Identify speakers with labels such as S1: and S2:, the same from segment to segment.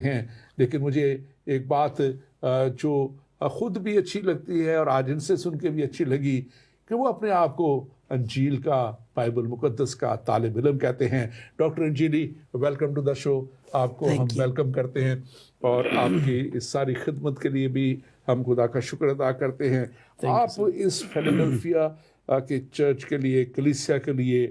S1: ہیں. لیکن مجھے ایک بات جو خود بھی اچھی لگتی ہے اور آج ان سے سن کے بھی اچھی لگی کہ وہ اپنے آپ کو انجیل کا، بائبل مقدس کا طالب علم کہتے ہیں. ڈاکٹر انجیلی، ویلکم ٹو دا شو. آپ کو ہم ویلکم کرتے ہیں اور آپ کی اس ساری خدمت کے لیے بھی ہم خدا کا شکر ادا کرتے ہیں. آپ اس فیلاڈلفیا کے چرچ کے لیے، کلیسیا کے لیے،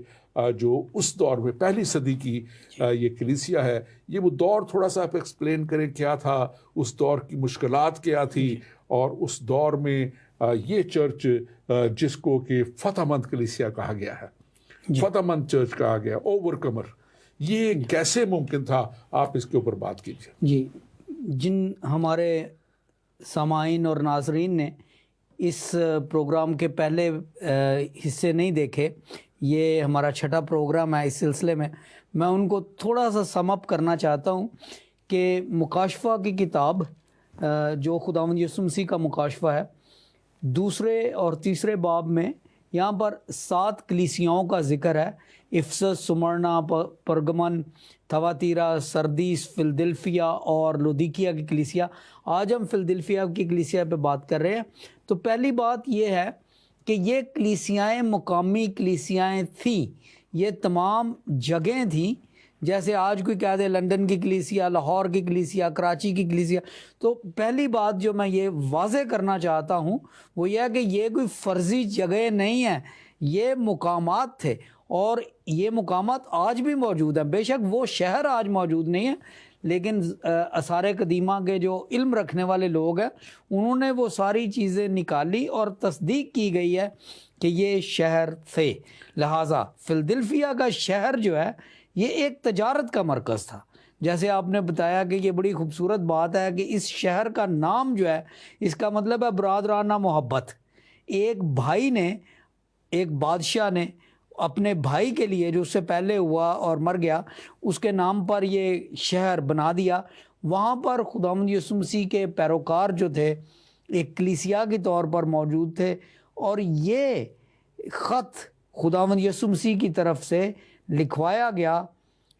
S1: جو اس دور میں پہلی صدی کی یہ کلیسیا ہے، یہ وہ دور تھوڑا سا آپ ایکسپلین کریں کیا تھا، اس دور کی مشکلات کیا تھی، اور اس دور میں یہ چرچ جس کو کہ فتح مند کلیسیا کہا گیا ہے، فتح مند چرچ کہا گیا، اوور کمر، یہ کیسے ممکن تھا؟ آپ اس کے اوپر بات کیجیے.
S2: جی، جن ہمارے سامعین اور ناظرین نے اس پروگرام کے پہلے حصے نہیں دیکھے، یہ ہمارا چھٹا پروگرام ہے. اس سلسلے میں ان کو تھوڑا سا سم اپ کرنا چاہتا ہوں کہ مکاشفہ کی کتاب جو خداوند یسوع مسیح کا مکاشفہ ہے، دوسرے اور تیسرے باب میں یہاں پر 7 کلیسیاؤں کا ذکر ہے: افسس، سمرنا، پرگمن، تھواتیرا، سردیس، فلدلفیا اور لودیکیا کی کلیسیا. آج ہم فلدلفیا کی کلیسیا پہ بات کر رہے ہیں. تو پہلی بات یہ ہے کہ یہ کلیسیائیں مقامی کلیسیائیں تھیں، یہ تمام جگہیں تھیں. جیسے آج کوئی کہہ دے لندن کی کلیسیا، لاہور کی کلیسیا، کراچی کی کلیسیا. تو پہلی بات جو میں یہ واضح کرنا چاہتا ہوں وہ یہ ہے کہ یہ کوئی فرضی جگہ نہیں ہے، یہ مقامات تھے، اور یہ مقامات آج بھی موجود ہیں. بے شک وہ شہر آج موجود نہیں ہے، لیکن آثار قدیمہ کے جو علم رکھنے والے لوگ ہیں انہوں نے وہ ساری چیزیں نکالی اور تصدیق کی گئی ہے کہ یہ شہر تھے. لہٰذا فلدلفیا کا شہر جو ہے یہ ایک تجارت کا مرکز تھا. جیسے آپ نے بتایا کہ یہ بڑی خوبصورت بات ہے کہ اس شہر کا نام جو ہے، اس کا مطلب ہے برادرانہ محبت. ایک بھائی نے، ایک بادشاہ نے اپنے بھائی کے لیے جو اس سے پہلے ہوا اور مر گیا، اس کے نام پر یہ شہر بنا دیا. وہاں پر خداوند یسوع مسیح کے پیروکار جو تھے ایک کلیسیا کے طور پر موجود تھے، اور یہ خط خداوند یسوع مسیح کی طرف سے لکھوایا گیا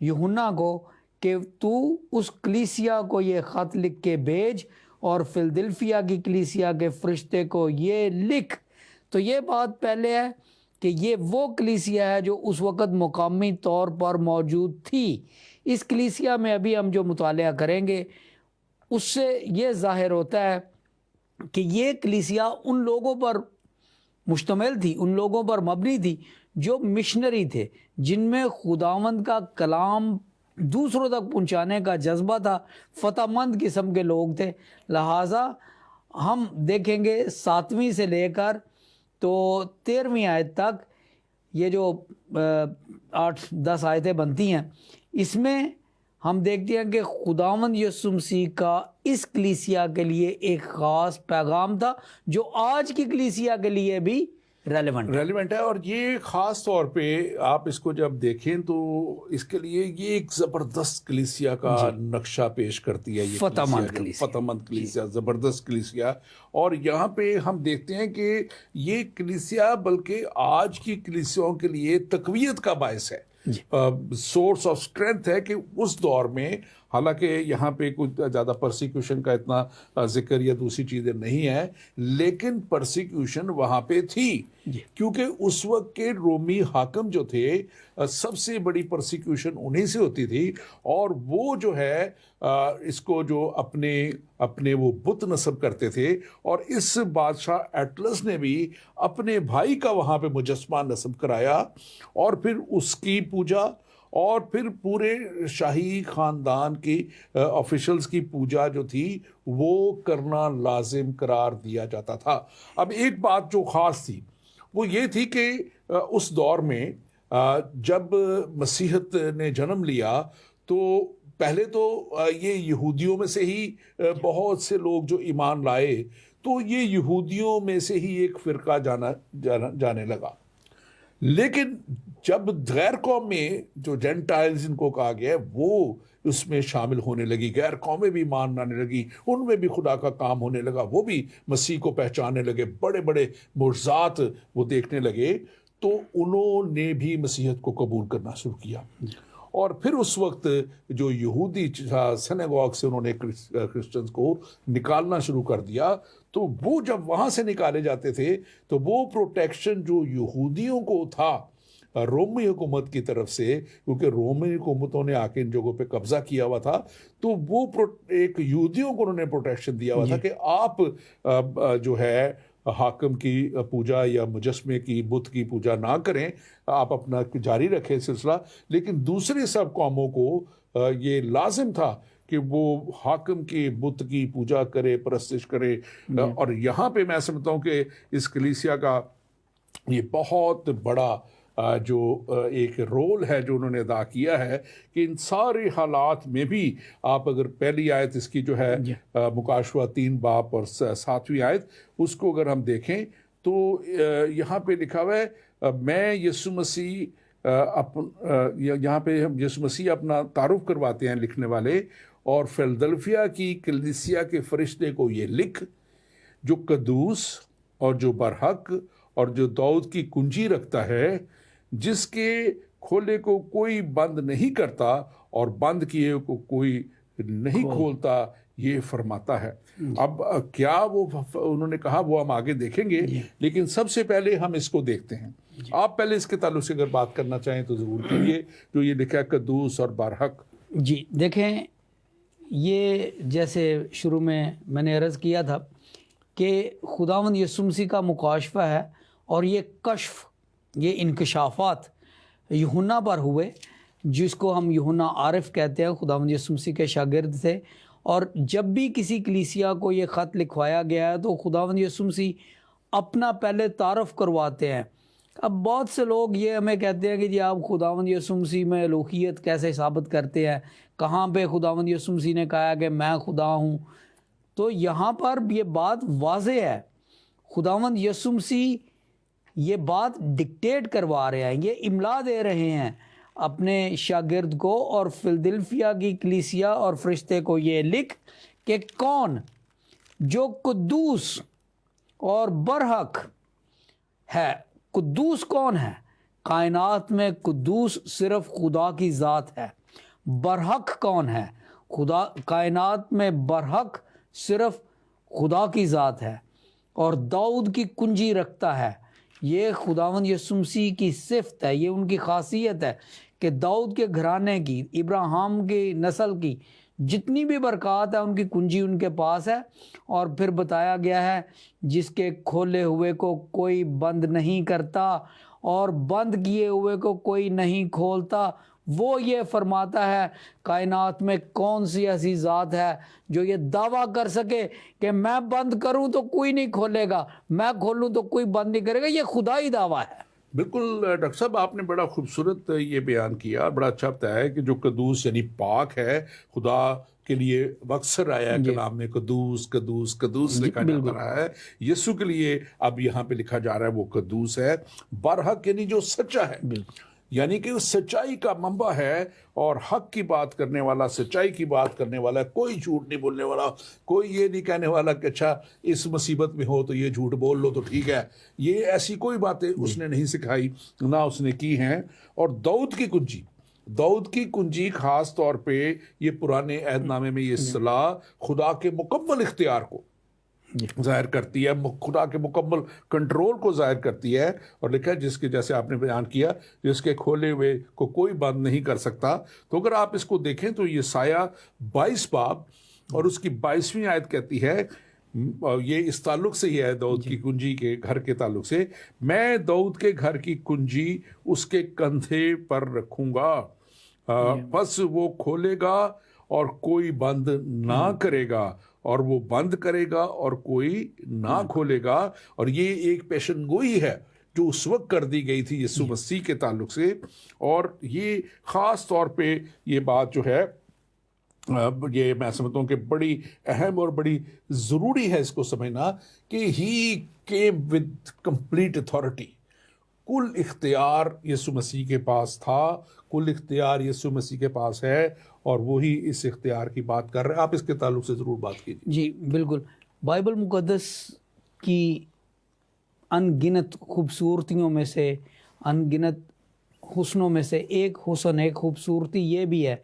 S2: یوحنا کو کہ تو اس کلیسیا کو یہ خط لکھ کے بھیج، اور فلدلفیا کی کلیسیا کے فرشتے کو یہ لکھ. تو یہ بات پہلے ہے کہ یہ وہ کلیسیا ہے جو اس وقت مقامی طور پر موجود تھی. اس کلیسیا میں ابھی ہم جو مطالعہ کریں گے اس سے یہ ظاہر ہوتا ہے کہ یہ کلیسیا ان لوگوں پر مشتمل تھی، ان لوگوں پر مبنی تھی جو مشنری تھے، جن میں خداوند کا کلام دوسروں تک پہنچانے کا جذبہ تھا، فتح مند قسم کے لوگ تھے. لہٰذا ہم دیکھیں گے 7ویں سے لے کر تو 13ویں آیت تک یہ جو 8-10 آیتیں بنتی ہیں، اس میں ہم دیکھتے ہیں کہ خداوند یسوع مسیح کا اس کلیسیا کے لیے ایک خاص پیغام تھا جو آج کی کلیسیا کے لیے بھی ریلیونٹ ہے.
S1: اور یہ خاص طور پہ آپ اس کو جب دیکھیں تو اس کے لیے یہ ایک زبردست کلیسیا کا نقشہ پیش کرتی ہے. یہ فتح مند کلیسیا، زبردست کلیسیا. اور یہاں پہ ہم دیکھتے ہیں کہ یہ کلیسیا بلکہ آج کی کلیسیاؤں کے لیے تقویت کا باعث ہے، سورس آف اسٹرینتھ ہے. کہ اس دور میں حالانکہ یہاں پہ کچھ زیادہ پرسیکیوشن کا اتنا ذکر یا دوسری چیزیں نہیں ہے، لیکن پرسیکیوشن وہاں پہ تھی، کیونکہ اس وقت کے رومی حاکم جو تھے سب سے بڑی پرسیکیوشن انہیں سے ہوتی تھی. اور وہ جو ہے اس کو جو اپنے وہ بت نصب کرتے تھے، اور اس بادشاہ ایٹلس نے بھی اپنے بھائی کا وہاں پہ مجسمہ نصب کرایا، اور پھر اس کی پوجا، اور پھر پورے شاہی خاندان کی آفیشلز کی پوجا جو تھی وہ کرنا لازم قرار دیا جاتا تھا. اب ایک بات جو خاص تھی وہ یہ تھی کہ اس دور میں جب مسیحت نے جنم لیا تو پہلے تو یہ یہودیوں میں سے ہی بہت سے لوگ جو ایمان لائے، تو یہ یہودیوں میں سے ہی ایک فرقہ جانے لگا. لیکن جب غیر قوم میں جو جینٹائلز ان کو کہا گیا ہے وہ اس میں شامل ہونے لگی، غیر قومیں بھی ماننے لگی، ان میں بھی خدا کا کام ہونے لگا، وہ بھی مسیح کو پہچاننے لگے، بڑے بڑے معجزات وہ دیکھنے لگے، تو انہوں نے بھی مسیحیت کو قبول کرنا شروع کیا. اور پھر اس وقت جو یہودی سینیگوگ سے انہوں نے کرسچنز کو نکالنا شروع کر دیا، تو وہ جب وہاں سے نکالے جاتے تھے تو وہ پروٹیکشن جو یہودیوں کو تھا رومی حکومت کی طرف سے، کیونکہ رومی حکومتوں نے آ کے ان جگہوں پہ قبضہ کیا ہوا تھا، تو وہ ایک یہودیوں کو انہوں نے پروٹیکشن دیا ہوا تھا کہ آپ جو ہے حاکم کی پوجا یا مجسمے کی بت کی پوجا نہ کریں، آپ اپنا جاری رکھیں سلسلہ، لیکن دوسری سب قوموں کو یہ لازم تھا کہ وہ حاکم کی بت کی پوجا کرے، پرستش کرے۔ اور یہاں پہ میں سمجھتا ہوں کہ اس کلیسیا کا یہ بہت بڑا جو ایک رول ہے جو انہوں نے ادا کیا ہے کہ ان سارے حالات میں بھی آپ اگر پہلی آیت اس کی جو ہے مکاشفہ 3 باب اور 7ویں آیت اس کو اگر ہم دیکھیں تو یہاں پہ لکھا ہوا ہے میں یسوع مسیح یہاں پہ ہم یسوع مسیح اپنا تعارف کرواتے ہیں لکھنے والے، اور فلدلفیا کی کلیسیا کے فرشتے کو یہ لکھ جو قدوس اور جو برحق اور جو داؤد کی کنجی رکھتا ہے، جس کے کھولے کو کوئی بند نہیں کرتا اور بند کیے کو کوئی نہیں کھولتا، یہ فرماتا ہے۔ اب کیا وہ انہوں نے کہا وہ ہم آگے دیکھیں گے، لیکن سب سے پہلے ہم اس کو دیکھتے ہیں۔ آپ پہلے اس کے تعلق سے اگر بات کرنا چاہیں تو ضرور کیجیے، جو یہ لکھا ہے قدوس اور برحق۔
S2: جی دیکھیں، یہ جیسے شروع میں نے عرض کیا تھا کہ خداوند یسوع مسیح کا مکاشفہ ہے، اور یہ کشف، یہ انکشافات یوحنا پر ہوئے، جس کو ہم یوحنا عارف کہتے ہیں، خداوند یسوع مسیح کے شاگرد تھے۔ اور جب بھی کسی کلیسیا کو یہ خط لکھوایا گیا ہے تو خداوند یسوع مسیح اپنا پہلے تعارف کرواتے ہیں۔ اب بہت سے لوگ یہ ہمیں کہتے ہیں کہ جی آپ خداوند یسوع مسیح میں الوہیت کیسے ثابت کرتے ہیں، کہاں پہ خداوند یسوع مسیح نے کہا کہ میں خدا ہوں؟ تو یہاں پر یہ بات واضح ہے، خداوند یسوع مسیح یہ بات ڈکٹیٹ کروا رہے ہیں، یہ املا دے رہے ہیں اپنے شاگرد کو، اور فلدلفیا کی کلیسیا اور فرشتے کو یہ لکھ کہ کون جو قدوس اور برحق ہے۔ قدوس کون ہے؟ کائنات میں قدوس صرف خدا کی ذات ہے۔ برحق کون ہے؟ کائنات میں برحق صرف خدا کی ذات ہے، اور داؤد کی کنجی رکھتا ہے۔ یہ خداوند یسوع مسیح کی صفت ہے، یہ ان کی خاصیت ہے کہ داؤد کے گھرانے کی، ابراہیم کی نسل کی جتنی بھی برکات ہے ان کی کنجی ان کے پاس ہے۔ اور پھر بتایا گیا ہے جس کے کھولے ہوئے کو کوئی بند نہیں کرتا اور بند کیے ہوئے کو کوئی نہیں کھولتا۔ وہ یہ فرماتا ہے کائنات میں کون سی ایسی ذات ہے جو یہ دعویٰ کر سکے کہ میں بند کروں تو کوئی نہیں کھولے گا، میں کھولوں تو کوئی بند نہیں کرے گا؟ یہ خدائی دعویٰ ہے۔
S1: بالکل ڈاکٹر صاحب، آپ نے بڑا خوبصورت یہ بیان کیا، بڑا اچھا بتایا ہے کہ جو قدوس یعنی پاک ہے، خدا کے لیے اکثر آیا ہے کلام میں قدوس قدوس قدوس لکھا جاتا رہا ہے، یسوع کے لیے اب یہاں پہ لکھا جا رہا ہے وہ قدوس ہے۔ برحق یعنی جو سچا ہے، یعنی کہ سچائی کا منبع ہے، اور حق کی بات کرنے والا، سچائی کی بات کرنے والا، کوئی جھوٹ نہیں بولنے والا، کوئی یہ نہیں کہنے والا کہ اچھا اس مصیبت میں ہو تو یہ جھوٹ بول لو تو ٹھیک ہے، یہ ایسی کوئی باتیں اس نے نہیں سکھائی، نہ اس نے کی ہیں۔ اور داؤد کی کنجی خاص طور پہ یہ پرانے عہد نامے میں یہ اصطلاح خدا کے مکمل اختیار کو ظاہر کرتی ہے، خدا کے مکمل کنٹرول کو ظاہر کرتی ہے، اور لکھا ہے جس کے، جیسے آپ نے بیان کیا، جس کے کھولے ہوئے کو کوئی بند نہیں کر سکتا۔ تو اگر آپ اس کو دیکھیں تو یہ سایہ 22 باب اور اس کی 22ویں آیت کہتی ہے، یہ اس تعلق سے ہی ہے داؤد کی کنجی کے گھر کے تعلق سے، میں داؤد کے گھر کی کنجی اس کے کندھے پر رکھوں گا، پس وہ کھولے گا اور کوئی بند نہ کرے گا، اور وہ بند کرے گا اور کوئی نہ کھولے گا۔ اور یہ ایک پیشن گوئی ہے جو اس وقت کر دی گئی تھی یسوع مسیح کے تعلق سے، اور یہ خاص طور پہ یہ بات جو ہے یہ میں سمجھتا ہوں کہ بڑی اہم اور بڑی ضروری ہے اس کو سمجھنا کہ he came with complete authority, کل اختیار یسوع مسیح کے پاس تھا، کل اختیار یسوع مسیح کے پاس ہے، اور وہی اس اختیار کی بات کر رہے ہیں۔ آپ اس کے تعلق سے ضرور بات کیجیے۔
S2: جی بالکل، بائبل مقدس کی ان گنت خوبصورتیوں میں سے، ان گنت حسنوں میں سے ایک حسن، ایک خوبصورتی یہ بھی ہے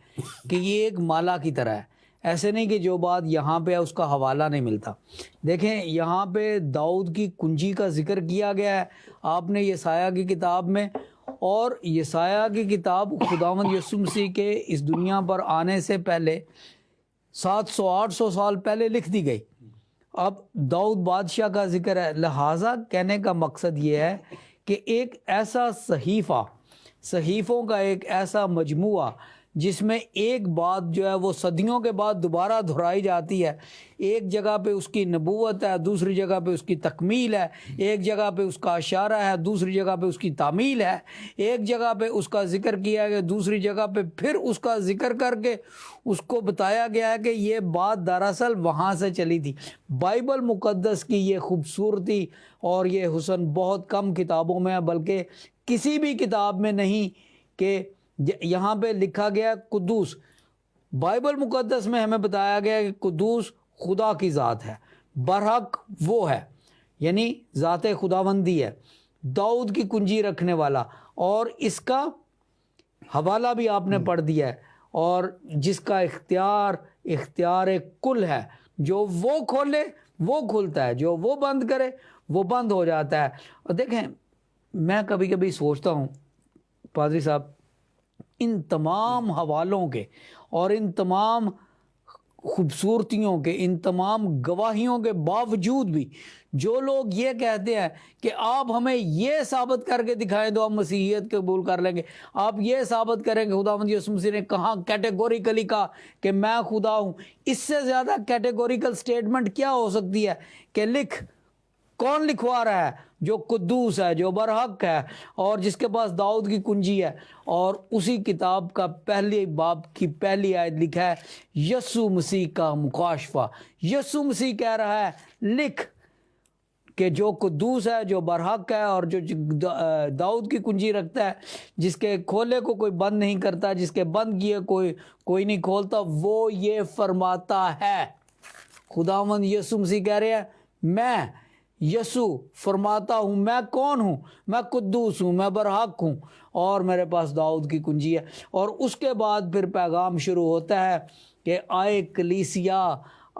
S2: کہ یہ ایک مالا کی طرح ہے. ایسے نہیں کہ جو بات یہاں پہ ہے اس کا حوالہ نہیں ملتا. دیکھیں یہاں پہ داؤد کی کنجی کا ذکر کیا گیا ہے آپ نے یسایہ کی کتاب میں، اور یسایہ کی کتاب خداوند یسوع مسیح کے اس دنیا پر آنے سے پہلے 700-800 سال پہلے لکھ دی گئی. اب داؤد بادشاہ کا ذکر ہے. لہٰذا کہنے کا مقصد یہ ہے کہ ایک ایسا صحیفوں کا ایک ایسا مجموعہ جس میں ایک بات جو ہے وہ صدیوں کے بعد دوبارہ دہرائی جاتی ہے. ایک جگہ پہ اس کی نبوت ہے، دوسری جگہ پہ اس کی تکمیل ہے، ایک جگہ پہ اس کا اشارہ ہے، دوسری جگہ پہ اس کی تعمیل ہے، ایک جگہ پہ اس کا ذکر کیا گیا، دوسری جگہ پہ پھر اس کا ذکر کر کے اس کو بتایا گیا ہے کہ یہ بات دراصل وہاں سے چلی تھی. بائبل مقدس کی یہ خوبصورتی اور یہ حسن بہت کم کتابوں میں ہے، بلکہ کسی بھی کتاب میں نہیں. کہ یہاں پہ لکھا گیا قدوس، بائبل مقدس میں ہمیں بتایا گیا کہ قدوس خدا کی ذات ہے، برحق وہ ہے، یعنی ذات خداوندی ہے، داؤد کی کنجی رکھنے والا. اور اس کا حوالہ بھی آپ نے پڑھ دیا ہے، اور جس کا اختیار کل ہے، جو وہ کھولے وہ کھلتا ہے، جو وہ بند کرے وہ بند ہو جاتا ہے. اور دیکھیں میں کبھی کبھی سوچتا ہوں پادری صاحب، ان تمام حوالوں کے اور ان تمام خوبصورتیوں کے، ان تمام گواہیوں کے باوجود بھی جو لوگ یہ کہتے ہیں کہ آپ ہمیں یہ ثابت کر کے دکھائیں تو ہم مسیحیت قبول کر لیں گے، آپ یہ ثابت کریں کہ خداوند یسوع مسیح نے کہاں کیٹیگوریکلی کہا کہ میں خدا ہوں، اس سے زیادہ کیٹیگوریکل سٹیٹمنٹ کیا ہو سکتی ہے کہ لکھ. کون لکھوا رہا ہے؟ جو قدوس ہے، جو برحق ہے، اور جس کے پاس داؤد کی کنجی ہے. اور اسی کتاب کا پہلے باب کی پہلی آیت لکھا ہے یسوع مسیح کا مکاشفہ. یسوع مسیح کہہ رہا ہے لکھ کہ جو قدوس ہے، جو برحق ہے، اور جو داؤد کی کنجی رکھتا ہے، جس کے کھولے کو کوئی بند نہیں کرتا، جس کے بند کیے کوئی نہیں کھولتا، وہ یہ فرماتا ہے. خداوند یسوع مسیح کہہ رہے ہیں میں یسوع فرماتا ہوں میں کون ہوں؟ میں قدوس ہوں، میں برحق ہوں، اور میرے پاس داؤد کی کنجی ہے. اور اس کے بعد پھر پیغام شروع ہوتا ہے کہ آئے کلیسیا،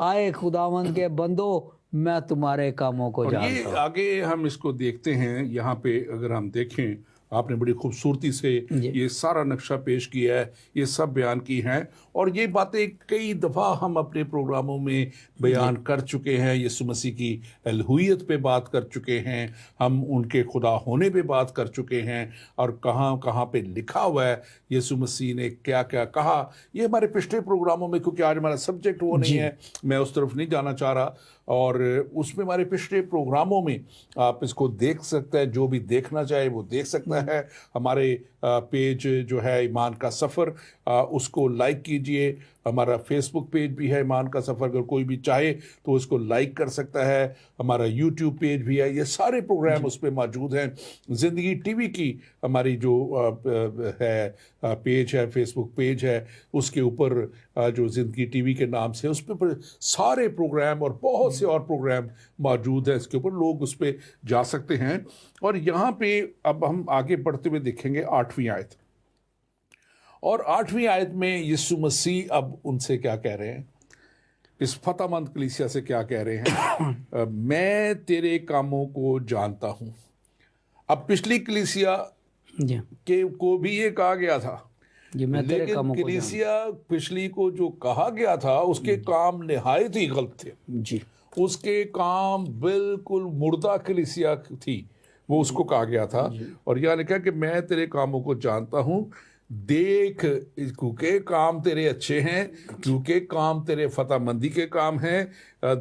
S2: آئے خداوند کے بندو، میں تمہارے کاموں کو جانتا ہوں.
S1: یہ آگے ہم اس کو دیکھتے ہیں. یہاں پہ اگر ہم دیکھیں، آپ نے بڑی خوبصورتی سے یہ سارا نقشہ پیش کیا ہے، یہ سب بیان کی ہیں، اور یہ باتیں کئی دفعہ ہم اپنے پروگراموں میں بیان کر چکے ہیں. یسوع مسیح کی الوہیت پہ بات کر چکے ہیں، ہم ان کے خدا ہونے پہ بات کر چکے ہیں، اور کہاں کہاں پہ لکھا ہوا ہے یسوع مسیح نے کیا کیا کہا. یہ ہمارے پچھلے پروگراموں میں، کیونکہ آج ہمارا سبجیکٹ وہ نہیں ہے، میں اس طرف نہیں جانا چاہ رہا، اور اس میں ہمارے پچھلے پروگراموں میں آپ اس کو دیکھ سکتے ہیں. جو بھی دیکھنا چاہے وہ دیکھ سکتا ہے. ہمارے پیج جو ہے ایمان کا سفر، اس کو لائک کیجئے. ہمارا فیس بک پیج بھی ہے ایمان کا سفر، اگر کوئی بھی چاہے تو اس کو لائک کر سکتا ہے. ہمارا یوٹیوب پیج بھی ہے، یہ سارے پروگرام اس پہ موجود ہیں. زندگی ٹی وی کی ہماری جو ہے پیج ہے، فیس بک پیج ہے، اس کے اوپر جو زندگی ٹی وی کے نام سے، اس پہ سارے پروگرام اور بہت سے اور پروگرام موجود ہیں. اس کے اوپر لوگ اس پہ جا سکتے ہیں. اور یہاں پہ اب ہم آگے بڑھتے ہوئے دیکھیں گے 8ویں آیت. اور 8ویں آیت میں یسوع مسیح اب ان سے کیا کہہ رہے ہیں، اس فتح مند کلیسیا سے کیا کہہ رہے ہیں؟ میں تیرے کاموں کو جانتا ہوں. اب پچھلی کلیسیا کو بھی یہ کہا گیا تھا، لیکن کلیسیا پچھلی کو جو کہا گیا تھا اس کے کام نہایت ہی غلط تھے. اس کے کام بالکل مردہ کلیسیا تھی، وہ اس کو کہا گیا تھا. اور یہ لکھا کہ میں تیرے کاموں کو جانتا ہوں، دیکھ کیونکہ کام تیرے اچھے ہیں، کیونکہ کام تیرے فتح مندی کے کام ہیں.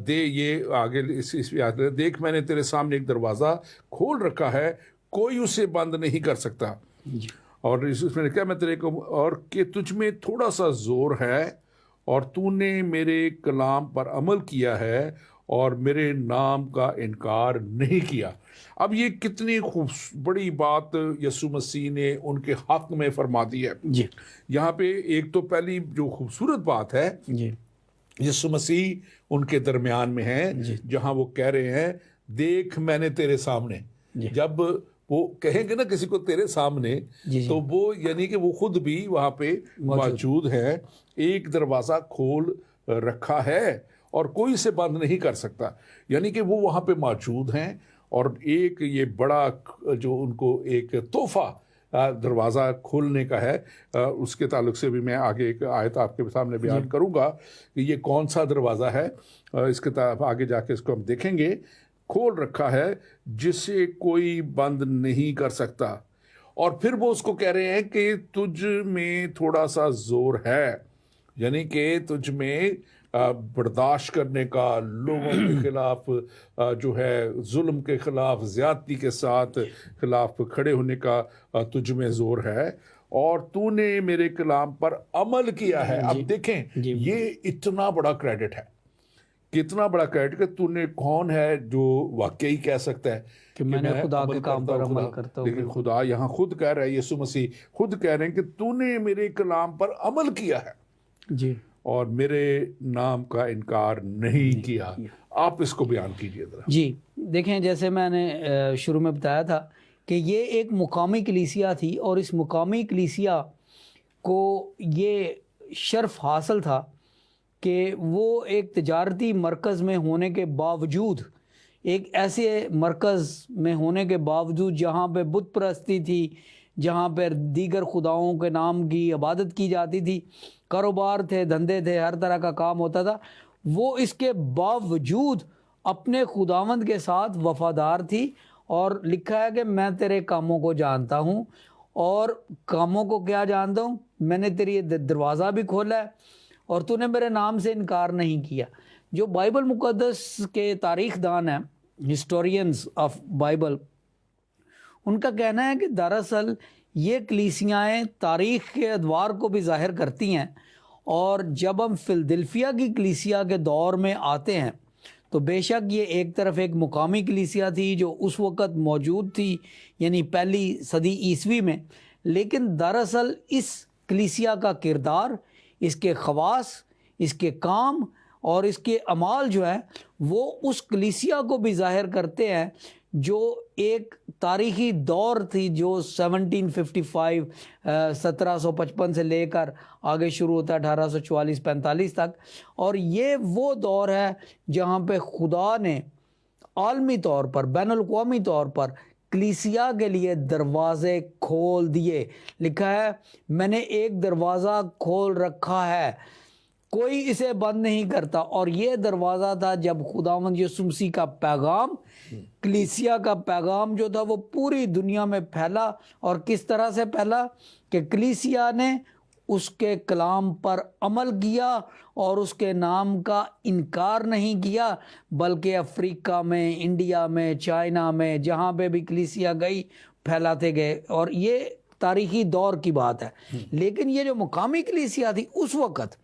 S1: یہ آگے دیکھ میں نے تیرے سامنے ایک دروازہ کھول رکھا ہے، کوئی اسے بند نہیں کر سکتا. اور اس میں کیا میں تیرے کو، اور کہ تجھ میں تھوڑا سا زور ہے، اور تو نے میرے کلام پر عمل کیا ہے اور میرے نام کا انکار نہیں کیا. اب یہ کتنی بڑی بات یسوع مسیح نے ان کے حق میں فرما دی ہے. یہاں پہ ایک تو پہلی جو خوبصورت بات ہے، یسوع مسیح ان کے درمیان میں ہے، جہاں وہ کہہ رہے ہیں دیکھ میں نے تیرے سامنے. جب وہ کہیں گے نا کسی کو تیرے سامنے تو وہ یعنی کہ وہ خود بھی وہاں پہ موجود ہے. ایک دروازہ کھول رکھا ہے اور کوئی اسے بند نہیں کر سکتا, یعنی کہ وہ وہاں پہ موجود ہیں. اور ایک یہ بڑا جو ان کو ایک تحفہ دروازہ کھولنے کا ہے, اس کے تعلق سے بھی میں آگے ایک آیت آپ کے سامنے بیان کروں گا کہ یہ کون سا دروازہ ہے. اس کے آگے جا کے اس کو ہم دیکھیں گے. کھول رکھا ہے جسے کوئی بند نہیں کر سکتا. اور پھر وہ اس کو کہہ رہے ہیں کہ تجھ میں تھوڑا سا زور ہے, یعنی کہ تجھ میں برداشت کرنے کا, لوگوں کے خلاف جو ہے ظلم کے خلاف, زیادتی کے ساتھ خلاف کھڑے ہونے کا تجھ میں زور ہے, اور تو نے میرے کلام پر عمل کیا ہے. اب دیکھیں یہ اتنا بڑا کریڈٹ ہے, کتنا بڑا کریڈٹ کہ تو نے, کون ہے جو واقعی کہہ سکتا ہے
S2: کہ میں نے خدا کے کام پر عمل کرتا ہوں.
S1: لیکن خدا یہاں خود کہہ رہا ہے, یسوع مسیح خود کہہ رہے ہیں کہ تو نے میرے کلام پر عمل کیا ہے
S2: جی,
S1: اور میرے نام کا انکار نہیں کیا. آپ اس کو بیان کیجئے ذرا.
S2: جی دیکھیں, جیسے میں نے شروع میں بتایا تھا کہ یہ ایک مقامی کلیسیا تھی, اور اس مقامی کلیسیا کو یہ شرف حاصل تھا کہ وہ ایک تجارتی مرکز میں ہونے کے باوجود, ایک ایسے مرکز میں ہونے کے باوجود جہاں پہ بت پرستی تھی, جہاں پہ دیگر خداؤں کے نام کی عبادت کی جاتی تھی, کاروبار تھے, دھندے تھے, ہر طرح کا کام ہوتا تھا, وہ اس کے باوجود اپنے خداوند کے ساتھ وفادار تھی. اور لکھا ہے کہ میں تیرے کاموں کو جانتا ہوں, اور کاموں کو کیا جانتا ہوں, میں نے تیری دروازہ بھی کھولا ہے اور تو نے میرے نام سے انکار نہیں کیا. جو بائبل مقدس کے تاریخ دان ہیں, ہسٹورینز آف بائبل, ان کا کہنا ہے کہ دراصل یہ کلیسیائیں تاریخ کے ادوار کو بھی ظاہر کرتی ہیں. اور جب ہم فلدلفیا کی کلیسیا کے دور میں آتے ہیں تو بے شک یہ ایک طرف ایک مقامی کلیسیا تھی جو اس وقت موجود تھی, یعنی پہلی صدی عیسوی میں, لیکن دراصل اس کلیسیا کا کردار, اس کے خواص, اس کے کام اور اس کے اعمال جو ہیں وہ اس کلیسیا کو بھی ظاہر کرتے ہیں جو ایک تاریخی دور تھی, جو 1755 1755 سے لے کر آگے شروع ہوتا ہے 1844-45 تک. اور یہ وہ دور ہے جہاں پہ خدا نے عالمی طور پر, بین الاقوامی طور پر کلیسیا کے لیے دروازے کھول دیے. لکھا ہے میں نے ایک دروازہ کھول رکھا ہے, کوئی اسے بند نہیں کرتا. اور یہ دروازہ تھا جب خداوند یسوع مسیح کا پیغام, کلیسیا کا پیغام جو تھا وہ پوری دنیا میں پھیلا. اور کس طرح سے پھیلا کہ کلیسیا نے اس کے کلام پر عمل کیا اور اس کے نام کا انکار نہیں کیا, بلکہ افریقہ میں, انڈیا میں, چائنا میں, جہاں پہ بھی کلیسیا گئی پھیلاتے گئے. اور یہ تاریخی دور کی بات ہے. لیکن یہ جو مقامی کلیسیا تھی اس وقت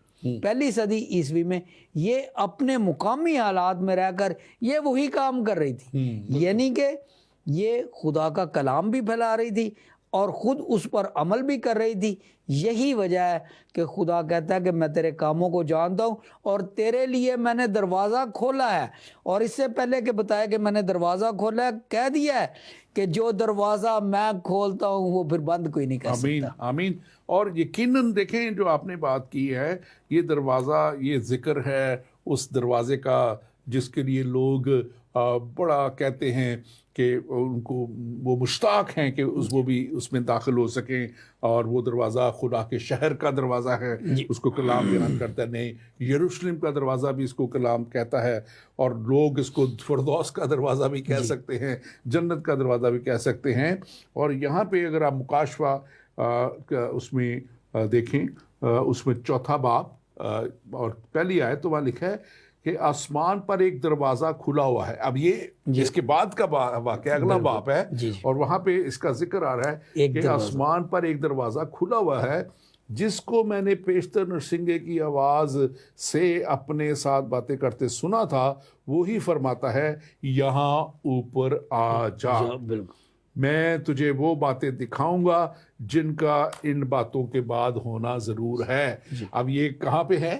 S2: پہلی صدی عیسوی میں, یہ اپنے مقامی حالات میں رہ کر یہ وہی کام کر رہی تھی, یعنی کہ یہ خدا کا کلام بھی پھیلا رہی تھی اور خود اس پر عمل بھی کر رہی تھی. یہی وجہ ہے کہ خدا کہتا ہے کہ میں تیرے کاموں کو جانتا ہوں اور تیرے لیے میں نے دروازہ کھولا ہے. اور اس سے پہلے کہ بتایا کہ میں نے دروازہ کھولا ہے, کہہ دیا ہے کہ جو دروازہ میں کھولتا ہوں وہ پھر بند کوئی نہیں کر سکتا.
S1: آمین آمین. اور یقیناً دیکھیں جو آپ نے بات کی ہے, یہ دروازہ, یہ ذکر ہے اس دروازے کا جس کے لیے لوگ بڑا کہتے ہیں کہ ان کو وہ مشتاق ہیں کہ وہ بھی اس میں داخل ہو سکیں. اور وہ دروازہ خدا کے شہر کا دروازہ ہے, اس کو کلام بیان کرتا ہے. نہیں, یروشلم کا دروازہ بھی اس کو کلام کہتا ہے, اور لوگ اس کو فردوس کا دروازہ بھی کہہ سکتے ہیں, جنت کا دروازہ بھی کہہ سکتے ہیں. اور یہاں پہ اگر آپ مکاشفہ اس میں دیکھیں, اس میں 4 باب اور پہلی آیت تو وہاں لکھا ہے کہ آسمان پر ایک دروازہ کھلا ہوا ہے. اب یہ اس کے بعد کا واقعہ اگلا باب ہے, اور وہاں پہ اس کا ذکر آ رہا ہے کہ آسمان پر ایک دروازہ کھلا ہوا ہے جس کو میں نے پیشتر نرسنگے کی آواز سے اپنے ساتھ باتیں کرتے سنا تھا, وہی فرماتا ہے یہاں اوپر آ جا, میں تجھے وہ باتیں دکھاؤں گا جن کا ان باتوں کے بعد ہونا ضرور ہے. اب یہ کہاں پہ ہے؟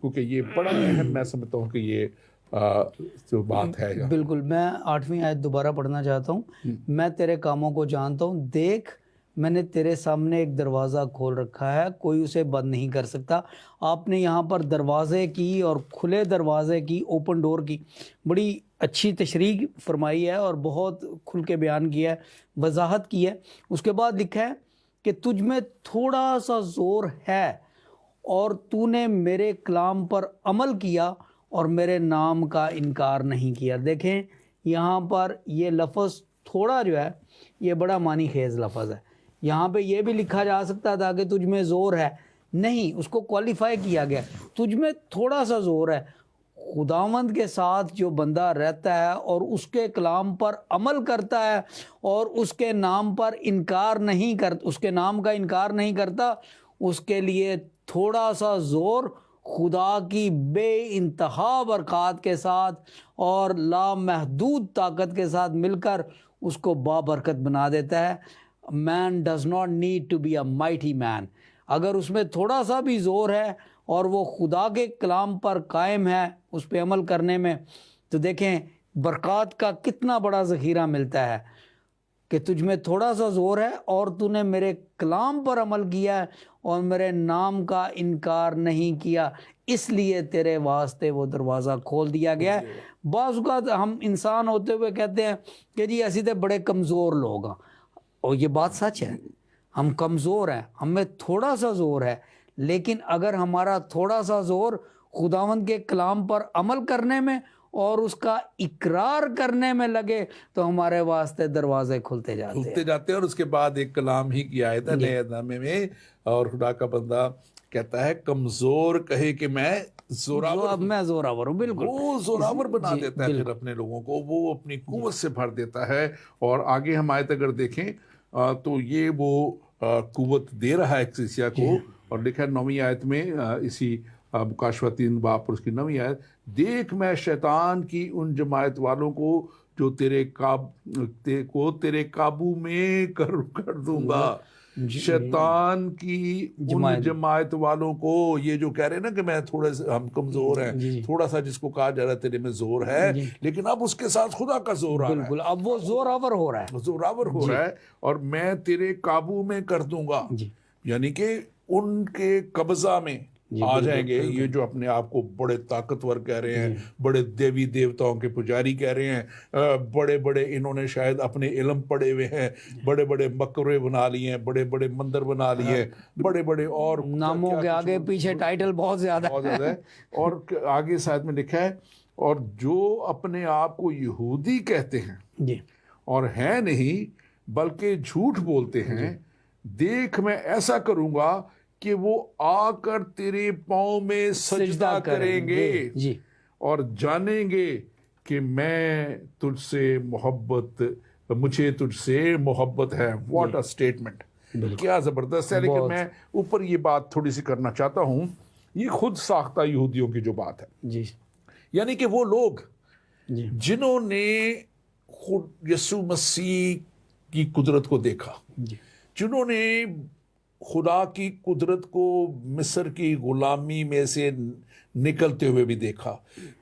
S1: کیونکہ یہ بڑا اہم میں سمجھتا ہوں کہ یہ جو بات ہے.
S2: بالکل. میں 8ویں آیت دوبارہ پڑھنا چاہتا ہوں. میں تیرے کاموں کو جانتا ہوں، دیکھ میں نے تیرے سامنے ایک دروازہ کھول رکھا ہے، کوئی اسے بند نہیں کر سکتا. آپ نے یہاں پر دروازے کی اور کھلے دروازے کی، اوپن ڈور کی بڑی اچھی تشریح فرمائی ہے اور بہت کھل کے بیان کیا ہے، وضاحت کی ہے. اس کے بعد لکھا ہے کہ تجھ میں تھوڑا سا زور ہے اور تو نے میرے کلام پر عمل کیا اور میرے نام کا انکار نہیں کیا. دیکھیں یہاں پر یہ لفظ تھوڑا جو ہے یہ بڑا معنی خیز لفظ ہے. یہاں پہ یہ بھی لکھا جا سکتا تھا کہ تجھ میں زور ہے، نہیں، اس کو کوالیفائی کیا گیا، تجھ میں تھوڑا سا زور ہے. خداوند کے ساتھ جو بندہ رہتا ہے اور اس کے کلام پر عمل کرتا ہے اور اس کے نام پر انکار نہیں کرتا، اس کے نام کا انکار نہیں کرتا، اس کے لیے تھوڑا سا زور خدا کی بے انتہا برکات کے ساتھ اور لامحدود طاقت کے ساتھ مل کر اس کو بابرکت بنا دیتا ہے. Man does not need to be a mighty man. اگر اس میں تھوڑا سا بھی زور ہے اور وہ خدا کے کلام پر قائم ہے اس پہ عمل کرنے میں، تو دیکھیں برکات کا کتنا بڑا ذخیرہ ملتا ہے کہ تجھ میں تھوڑا سا زور ہے اور تو نے میرے کلام پر عمل کیا ہے اور میرے نام کا انکار نہیں کیا، اس لیے تیرے واسطے وہ دروازہ کھول دیا گیا ہے. بعض اوقات ہم انسان ہوتے ہوئے کہتے ہیں کہ جی اسی تے بڑے کمزور لوگ ہیں، اور یہ بات سچ ہے، ہم کمزور ہیں، ہم میں تھوڑا سا زور ہے، لیکن اگر ہمارا تھوڑا سا زور خداوند کے کلام پر عمل کرنے میں اور اس کا اقرار کرنے میں لگے تو ہمارے واسطے دروازے کھلتے جاتے
S1: ہیں. اور اس کے بعد ایک کلام ہی کی آیت ہے نئے نامے میں، اور خدا کا بندہ کہتا ہے کمزور کہے کہ میں
S2: زوراور ہوں. بالکل
S1: وہ زوراور بنا دیتا ہے پھر اپنے لوگوں کو، وہ اپنی قوت سے بھر دیتا ہے. اور آگے ہم آیت اگر دیکھیں تو یہ وہ قوت دے رہا ہے کلیسیا کو. اور لکھا ہے 9ویں آیت میں، اسی مکاشفہ 3 باب پر اس کی 9ویں آیت، دیکھ میں شیطان کی ان جماعت والوں کو جو تیرے قابو میں کر دوں گا. شیطان کی ان جماعت والوں کو، یہ جو کہہ رہے ہیں نا کہ میں تھوڑے سے ہم کمزور ہیں، تھوڑا سا جس کو کہا جا رہا ہے تیرے میں زور ہے، لیکن اب اس کے ساتھ خدا کا زور آ رہا ہے.
S2: بالکل اب وہ زوراور ہو رہا ہے،
S1: اور میں تیرے قابو میں کر دوں گا. یعنی کہ ان کے قبضہ میں آ جائیں گے یہ جو اپنے آپ کو بڑے طاقتور کہہ رہے ہیں، بڑے دیوی دیوتاؤں کے پجاری کہہ رہے ہیں، بڑے بڑے انہوں نے شاید اپنے علم پڑھے ہوئے ہیں، بڑے بڑے مقبرے بنا لیے ہیں، بڑے بڑے مندر بنا لیے، بڑے بڑے اور
S2: ناموں کے آگے پیچھے ٹائٹل بہت زیادہ
S1: ہے. اور آگے ساتھ میں لکھا ہے، اور جو اپنے آپ کو یہودی کہتے ہیں اور ہیں نہیں بلکہ جھوٹ بولتے ہیں، دیکھ میں ایسا کروں گا کہ وہ آ کر تیرے پاؤں میں سجدہ کریں گے اور جانیں گے کہ مجھے تجھ سے محبت ہے. واٹ اے اسٹیٹمنٹ، کیا زبردست ہے. لیکن میں اوپر یہ بات تھوڑی سی کرنا چاہتا ہوں، یہ خود ساختہ یہودیوں کی جو بات ہے، یعنی کہ وہ لوگ جنہوں نے یسوع مسیح کی قدرت کو دیکھا، جنہوں نے خدا کی قدرت کو مصر کی غلامی میں سے نکلتے ہوئے بھی دیکھا،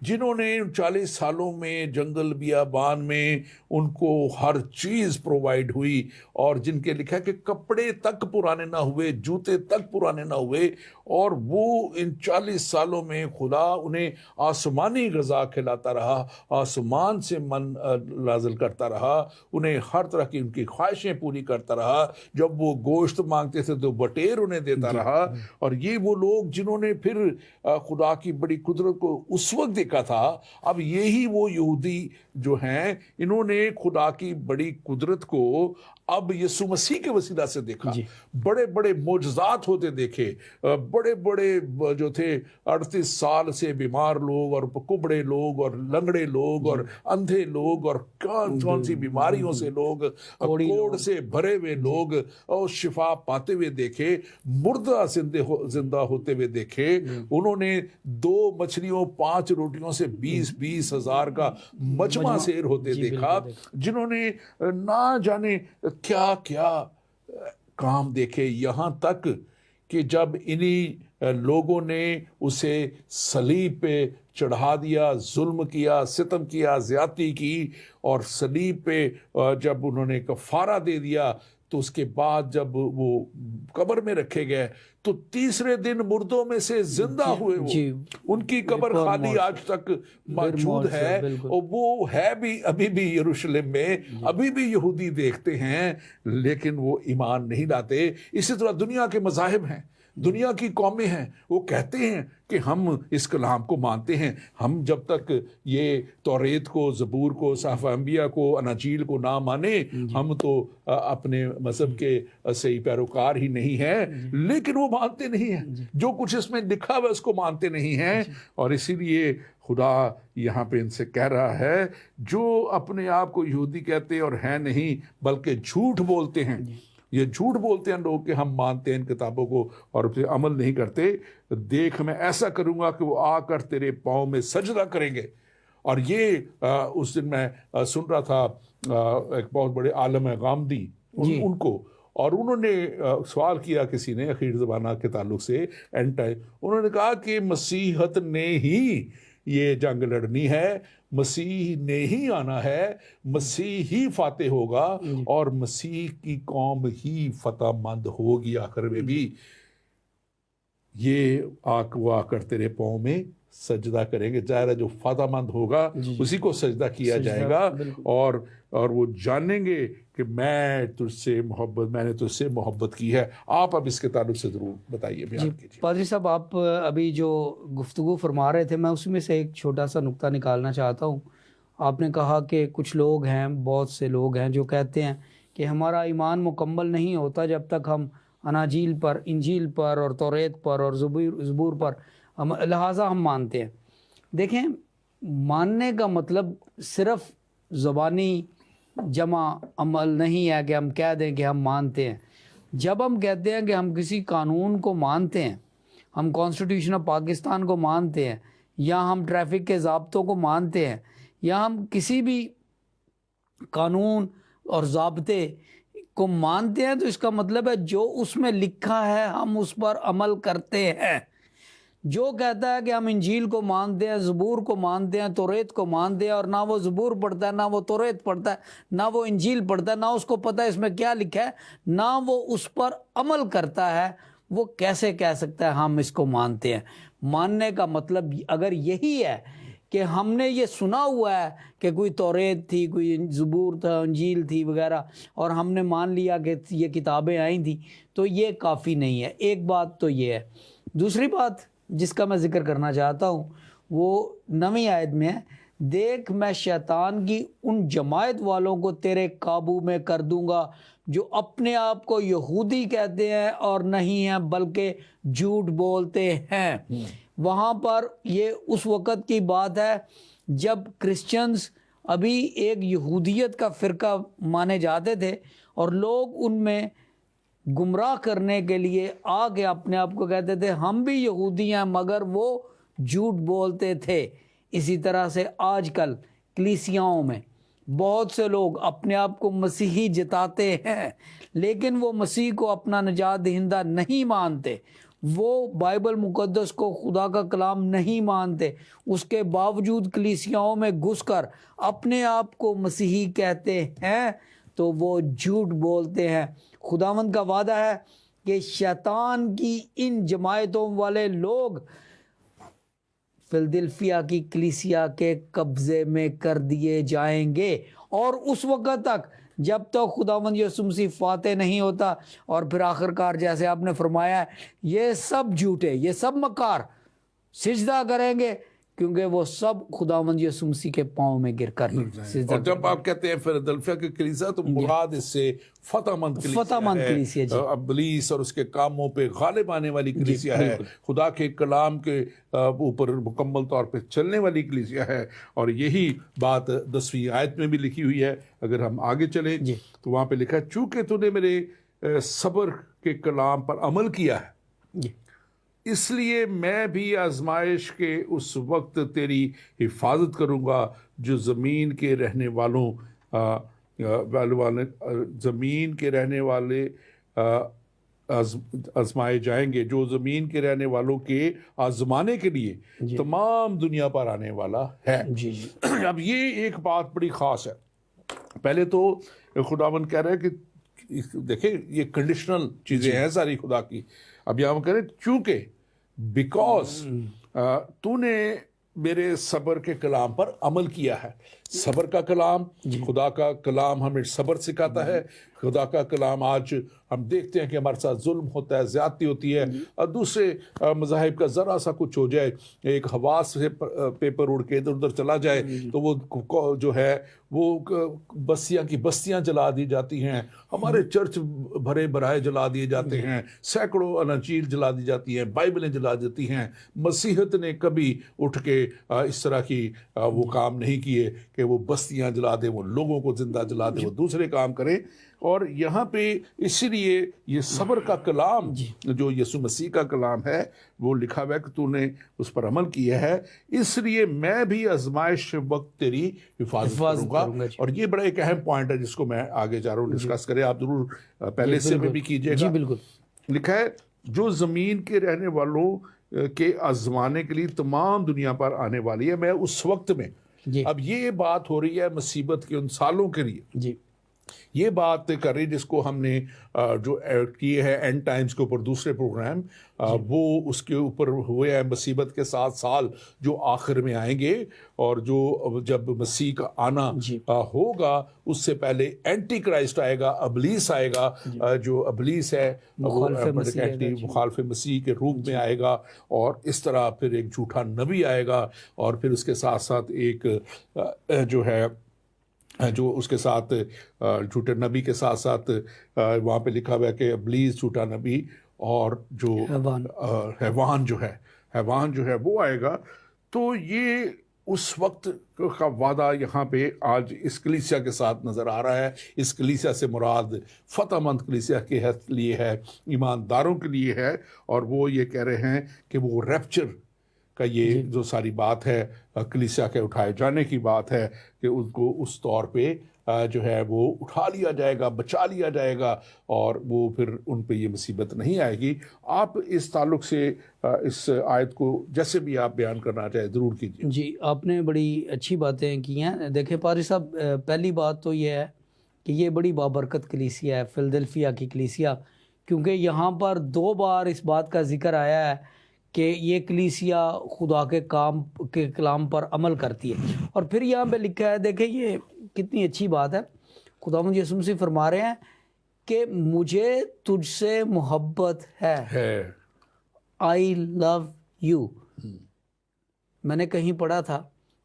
S1: جنہوں نے 40 سالوں میں جنگل بیابان میں ان کو ہر چیز پرووائڈ ہوئی، اور جن کے لکھا کہ کپڑے تک پرانے نہ ہوئے، جوتے تک پرانے نہ ہوئے، اور وہ ان 40 سالوں میں خدا انہیں آسمانی غذا کھلاتا رہا، آسمان سے من نازل کرتا رہا، انہیں ہر طرح کی ان کی خواہشیں پوری کرتا رہا. جب وہ گوشت مانگتے تھے تو بٹیر انہیں دیتا رہا. اور یہ وہ لوگ جنہوں نے پھر خدا کی بڑی قدرت کو اس وقت دیکھا تھا. اب یہی وہ یہودی جو ہیں، انہوں نے خدا کی بڑی قدرت کو اب یسوع مسیح کے وسیلہ سے دیکھا. بڑے بڑے معجزات ہوتے دیکھے، بڑے بڑے جو تھے 38 سال سے بیمار لوگ اور کبڑے لوگ اور لنگڑے لوگ اور اندھے لوگ اور کون سی بیماریوں سے لوگ، کوڑ سے بھرے ہوئے لوگ اور شفا پاتے ہوئے دیکھے، مردہ زندہ ہوتے ہوئے دیکھے. انہوں نے 2 مچھلیوں 5 روٹیوں سے 20 ہزار کا مجمع سیر ہوتے دیکھا، جنہوں نے نہ جانے کیا کیا کام دیکھے. یہاں تک کہ جب انہی لوگوں نے اسے صلیب پہ چڑھا دیا، ظلم کیا، ستم کیا، زیادتی کی، اور صلیب پہ جب انہوں نے کفارہ دے دیا، تو اس کے بعد جب وہ قبر میں رکھے گئے تو تیسرے دن مردوں میں سے زندہ ہوئے وہ، ان کی قبر خالی آج تک موجود ہے، اور وہ ہے بھی ابھی بھی یروشلم میں، ابھی بھی یہودی دیکھتے ہیں لیکن وہ ایمان نہیں لاتے۔ اسی طرح دنیا کے مذاہب ہیں، دنیا کی قومیں ہیں، وہ کہتے ہیں کہ ہم اس کلام کو مانتے ہیں، ہم جب تک یہ توریت کو، زبور کو، صحف انبیاء کو، اناجیل کو نہ مانیں ہم تو اپنے مذہب کے صحیح پیروکار ہی نہیں ہیں۔ لیکن وہ مانتے نہیں ہیں، جو کچھ اس میں لکھا ہوا اس کو مانتے نہیں ہیں، اور اسی لیے خدا یہاں پہ ان سے کہہ رہا ہے جو اپنے آپ کو یہودی کہتے اور ہیں نہیں بلکہ جھوٹ بولتے ہیں، یہ جھوٹ بولتے ہیں لوگ کہ ہم مانتے ہیں ان کتابوں کو اور پھر عمل نہیں کرتے، دیکھ میں ایسا کروں گا کہ وہ آ کر تیرے پاؤں میں سجدہ کریں گے۔ اور یہ اس دن میں سن رہا تھا ایک بہت بڑے عالم ہے غامدی، ان کو، اور انہوں نے سوال کیا کسی نے اخیر زمانہ کے تعلق سے، اینڈ ٹائم، انہوں نے کہا کہ مسیحت نے ہی یہ جنگ لڑنی ہے، مسیح نے ہی آنا ہے، مسیح ہی فاتح ہوگا، اور مسیح کی قوم ہی فتح مند ہوگی آخر میں بھی۔ یہ وہ آ کر تیرے پاؤں میں سجدہ کریں گے، ظاہر ہے جو فتح مند ہوگا اسی کو سجدہ کیا جائے گا، اور وہ جانیں گے کہ میں نے تجھ سے محبت کی ہے۔ آپ اب اس کے تعلق سے ضرور بتائیے، بیان کیجیے۔
S2: پادری صاحب، آپ ابھی جو گفتگو فرما رہے تھے میں اس میں سے ایک چھوٹا سا نقطہ نکالنا چاہتا ہوں۔ آپ نے کہا کہ کچھ لوگ ہیں، بہت سے لوگ ہیں جو کہتے ہیں کہ ہمارا ایمان مکمل نہیں ہوتا جب تک ہم اناجیل پر، انجیل پر اور توریت پر اور زبور پر لہٰذا ہم مانتے ہیں۔ دیکھیں، ماننے کا مطلب صرف زبانی جمع عمل نہیں ہے کہ ہم کہہ دیں کہ ہم مانتے ہیں۔ جب ہم کہتے ہیں کہ ہم کسی قانون کو مانتے ہیں، ہم کانسٹیٹیوشن آف پاکستان کو مانتے ہیں، یا ہم ٹریفک کے ضابطوں کو مانتے ہیں، یا ہم کسی بھی قانون اور ضابطے کو مانتے ہیں، تو اس کا مطلب ہے جو اس میں لکھا ہے ہم اس پر عمل کرتے ہیں۔ جو کہتا ہے کہ ہم انجیل کو مانتے ہیں، زبور کو مانتے ہیں، توریت کو مانتے ہیں، اور نہ وہ زبور پڑھتا ہے، نہ وہ توریت پڑھتا ہے، نہ وہ انجیل پڑھتا ہے، نہ اس کو پتہ ہے اس میں کیا لکھا ہے، نہ وہ اس پر عمل کرتا ہے، وہ کیسے کہہ سکتا ہے ہم اس کو مانتے ہیں؟ ماننے کا مطلب اگر یہی ہے کہ ہم نے یہ سنا ہوا ہے کہ کوئی توریت تھی، کوئی زبور تھا، انجیل تھی وغیرہ، اور ہم نے مان لیا کہ یہ کتابیں آئی تھیں، تو یہ کافی نہیں ہے۔ ایک بات تو یہ ہے۔ دوسری بات جس کا میں ذکر کرنا چاہتا ہوں وہ 9ویں آیت میں ہے، دیکھ میں شیطان کی ان جماعت والوں کو تیرے قابو میں کر دوں گا جو اپنے آپ کو یہودی کہتے ہیں اور نہیں ہیں بلکہ جھوٹ بولتے ہیں۔ وہاں پر یہ اس وقت کی بات ہے جب کرسچنز ابھی ایک یہودیت کا فرقہ مانے جاتے تھے، اور لوگ ان میں گمراہ کرنے کے لیے آگے اپنے آپ کو کہتے تھے ہم بھی یہودی ہیں، مگر وہ جھوٹ بولتے تھے۔ اسی طرح سے آج کل کلیسیاؤں میں بہت سے لوگ اپنے آپ کو مسیحی جتاتے ہیں، لیکن وہ مسیح کو اپنا نجات دہندہ نہیں مانتے، وہ بائبل مقدس کو، خدا کا کلام نہیں مانتے، اس کے باوجود کلیسیاؤں میں گھس کر اپنے آپ کو مسیحی کہتے ہیں، تو وہ جھوٹ بولتے ہیں۔ خداوند کا وعدہ ہے کہ شیطان کی ان جماعتوں والے لوگ فلدلفیا کی کلیسیا کے قبضے میں کر دیے جائیں گے، اور اس وقت تک جب تک خداوند یسوع مسیح فاتح نہیں ہوتا، اور پھر آخرکار جیسے آپ نے فرمایا ہے یہ سب جھوٹے، یہ سب مکار سجدہ کریں گے، کیونکہ وہ سب خداوند یسوع مسیح کے پاؤں میں گر کر سجدہ۔
S1: اور جب آپ کہتے ہیں فلدلفیا کی کلیسیا تو مراد اس سے فتح مند کلیسیا ہے، ابلیس اور اس کے کاموں پہ غالب آنے والی کلیسیا ہے، خدا کے کلام کے اوپر مکمل طور پہ چلنے والی کلیسیا ہے۔ اور یہی بات 10ویں آیت میں بھی لکھی ہوئی ہے۔ اگر ہم آگے چلیں تو وہاں پہ لکھا ہے چونکہ تو نے میرے صبر کے کلام پر عمل کیا ہے، اس لیے میں بھی آزمائش کے اس وقت تیری حفاظت کروں گا جو زمین کے رہنے والوں زمین کے رہنے والے آزمائے جائیں گے جو زمین کے رہنے والوں کے آزمانے کے لیے تمام دنیا پر آنے والا ہے۔ اب یہ ایک بات بڑی خاص ہے، پہلے تو خداوند کہہ رہے ہیں کہ دیکھیں یہ کنڈیشنل چیزیں ہیں ساری خدا کی، اب یہاں کہہ رہے چونکہ بیکاز تو نے میرے صبر کے کلام پر عمل کیا ہے۔ صبر کا کلام، خدا کا کلام ہمیں صبر سکھاتا ہے۔ خدا کا کلام آج ہم دیکھتے ہیں کہ ہمارے ساتھ ظلم ہوتا ہے، زیادتی ہوتی ہے، اور دوسرے مذاہب کا ذرا سا کچھ ہو جائے، ایک ہوا سے پیپر اڑ کے ادھر ادھر چلا جائے تو وہ جو ہے وہ بستیاں کی بستیاں جلا دی جاتی ہیں، ہمارے چرچ بھرے برائے جلا دیے جاتے ہیں، سینکڑوں اناجیل جلا دی جاتی ہیں، بائبلیں جلا جاتی ہیں۔ مسیحیت نے کبھی اٹھ کے اس طرح کی وہ کام نہیں کیے کہ وہ بستیاں جلا دے، وہ لوگوں کو زندہ جلا دے، وہ دوسرے کام کریں۔ اور یہاں پہ اسی لیے یہ صبر کا کلام جو یسوع مسیح کا کلام ہے وہ لکھا ہوا ہے کہ تو نے اس پر عمل کیا ہے، اس لیے میں بھی آزمائش وقت تیری حفاظت کروں گا۔ اور یہ بڑا ایک اہم پوائنٹ ہے جس کو میں آگے جا رہا ہوں ڈسکس کریں، آپ ضرور پہلے سے بھی کیجیے گا۔ لکھا ہے جو زمین کے رہنے والوں کے آزمانے کے لیے تمام دنیا پر آنے والی ہے، میں اس وقت میں، اب یہ بات ہو رہی ہے مصیبت کے ان سالوں کے لیے، یہ بات کر رہی جس کو ہم نے جو کیے ہیں اینڈ ٹائمز کے اوپر دوسرے پروگرام، وہ اس کے اوپر ہوئے ہیں مصیبت کے 7 سال جو آخر میں آئیں گے، اور جو جب مسیح کا آنا ہوگا اس سے پہلے اینٹی کرائسٹ آئے گا، ابلیس آئے گا، جو ابلیس ہے وہ مخالف مسیح کے روپ میں آئے گا، اور اس طرح پھر ایک جھوٹا نبی آئے گا، اور پھر اس کے ساتھ ساتھ ایک جو ہے جو اس کے ساتھ جھوٹے نبی کے ساتھ ساتھ وہاں پہ لکھا ہوا ہے کہ ابلیس، جھوٹا نبی، اور جو حیوان جو ہے وہ آئے گا۔ تو یہ اس وقت کا وعدہ یہاں پہ آج اس کلیسیا کے ساتھ نظر آ رہا ہے۔ اس کلیسیا سے مراد فتح مند کلیسیا کے لیے ہے، ایمانداروں کے لیے ہے، اور وہ یہ کہہ رہے ہیں کہ وہ ریپچر کا یہ جو ساری بات ہے، کلیسیا کے اٹھائے جانے کی بات ہے کہ ان کو اس طور پہ جو ہے وہ اٹھا لیا جائے گا، بچا لیا جائے گا، اور وہ پھر ان پہ یہ مصیبت نہیں آئے گی۔ آپ اس تعلق سے اس آیت کو جیسے بھی آپ بیان کرنا چاہے ضرور کیجیے۔
S2: جی، آپ نے بڑی اچھی باتیں کی ہیں۔ دیکھیں پادری صاحب، پہلی بات تو یہ ہے کہ یہ بڑی بابرکت کلیسیا ہے، فلدلفیا کی کلیسیا، کیونکہ یہاں پر 2 بار اس بات کا ذکر آیا ہے کہ یہ کلیسیا خدا کے کلام پر عمل کرتی ہے۔ اور پھر یہاں پہ لکھا ہے، دیکھیں یہ کتنی اچھی بات ہے، خداوند یسوع مسیح فرما رہے ہیں کہ مجھے تجھ سے محبت ہے، آئی لو یو۔ میں نے کہیں پڑھا تھا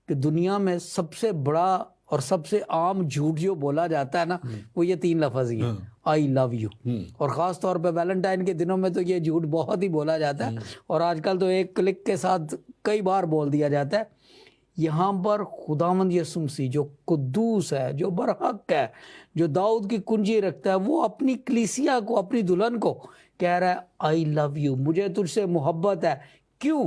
S2: کہ دنیا میں سب سے بڑا اور سب سے عام جھوٹ جو بولا جاتا ہے نا، وہ یہ 3 لفظ ہی ہیں، آئی لو یو۔ اور خاص طور پہ ویلنٹائن کے دنوں میں تو یہ جھوٹ بہت ہی بولا جاتا ہے، اور آج کل تو ایک کلک کے ساتھ کئی بار بول دیا جاتا ہے۔ یہاں پر خداوند یسوع مسیح جو قدوس ہے، جو برحق ہے، جو داؤد کی کنجی رکھتا ہے، وہ اپنی کلیسیا کو، اپنی دلہن کو کہہ رہا ہے آئی لو یو، مجھے تجھ سے محبت ہے۔ کیوں؟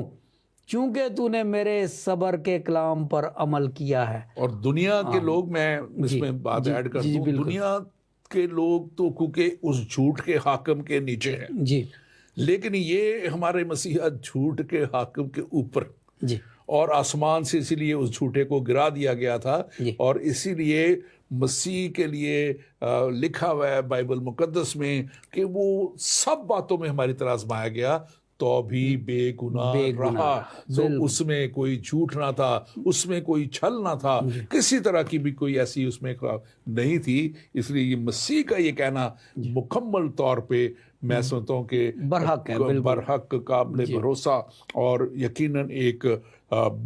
S2: چونکہ تو نے میرے صبر کے کلام پر عمل کیا ہے۔
S1: اور دنیا کے لوگ، میں اس میں بات ایڈ کر دوں، دنیا کے لوگ تو کیونکہ اس جھوٹ کے حاکم کے نیچے ہیں، لیکن یہ ہمارے مسیحیت جھوٹ کے حاکم کے اوپر، اور آسمان سے اسی لیے اس جھوٹے کو گرا دیا گیا تھا، اور اسی لیے مسیح کے لیے لکھا ہوا ہے بائبل مقدس میں کہ وہ سب باتوں میں ہماری طرح آزمایا گیا تو بھی بے گناہ رہا۔ اس میں کوئی جھوٹ نہ تھا، اس میں کوئی چھل نہ تھا، کسی طرح کی بھی کوئی ایسی اس میں نہیں تھی۔ اس لیے یہ مسیح کا یہ کہنا مکمل طور پہ میں سمجھتا ہوں کہ برحق، قابل بھروسہ، اور یقیناً ایک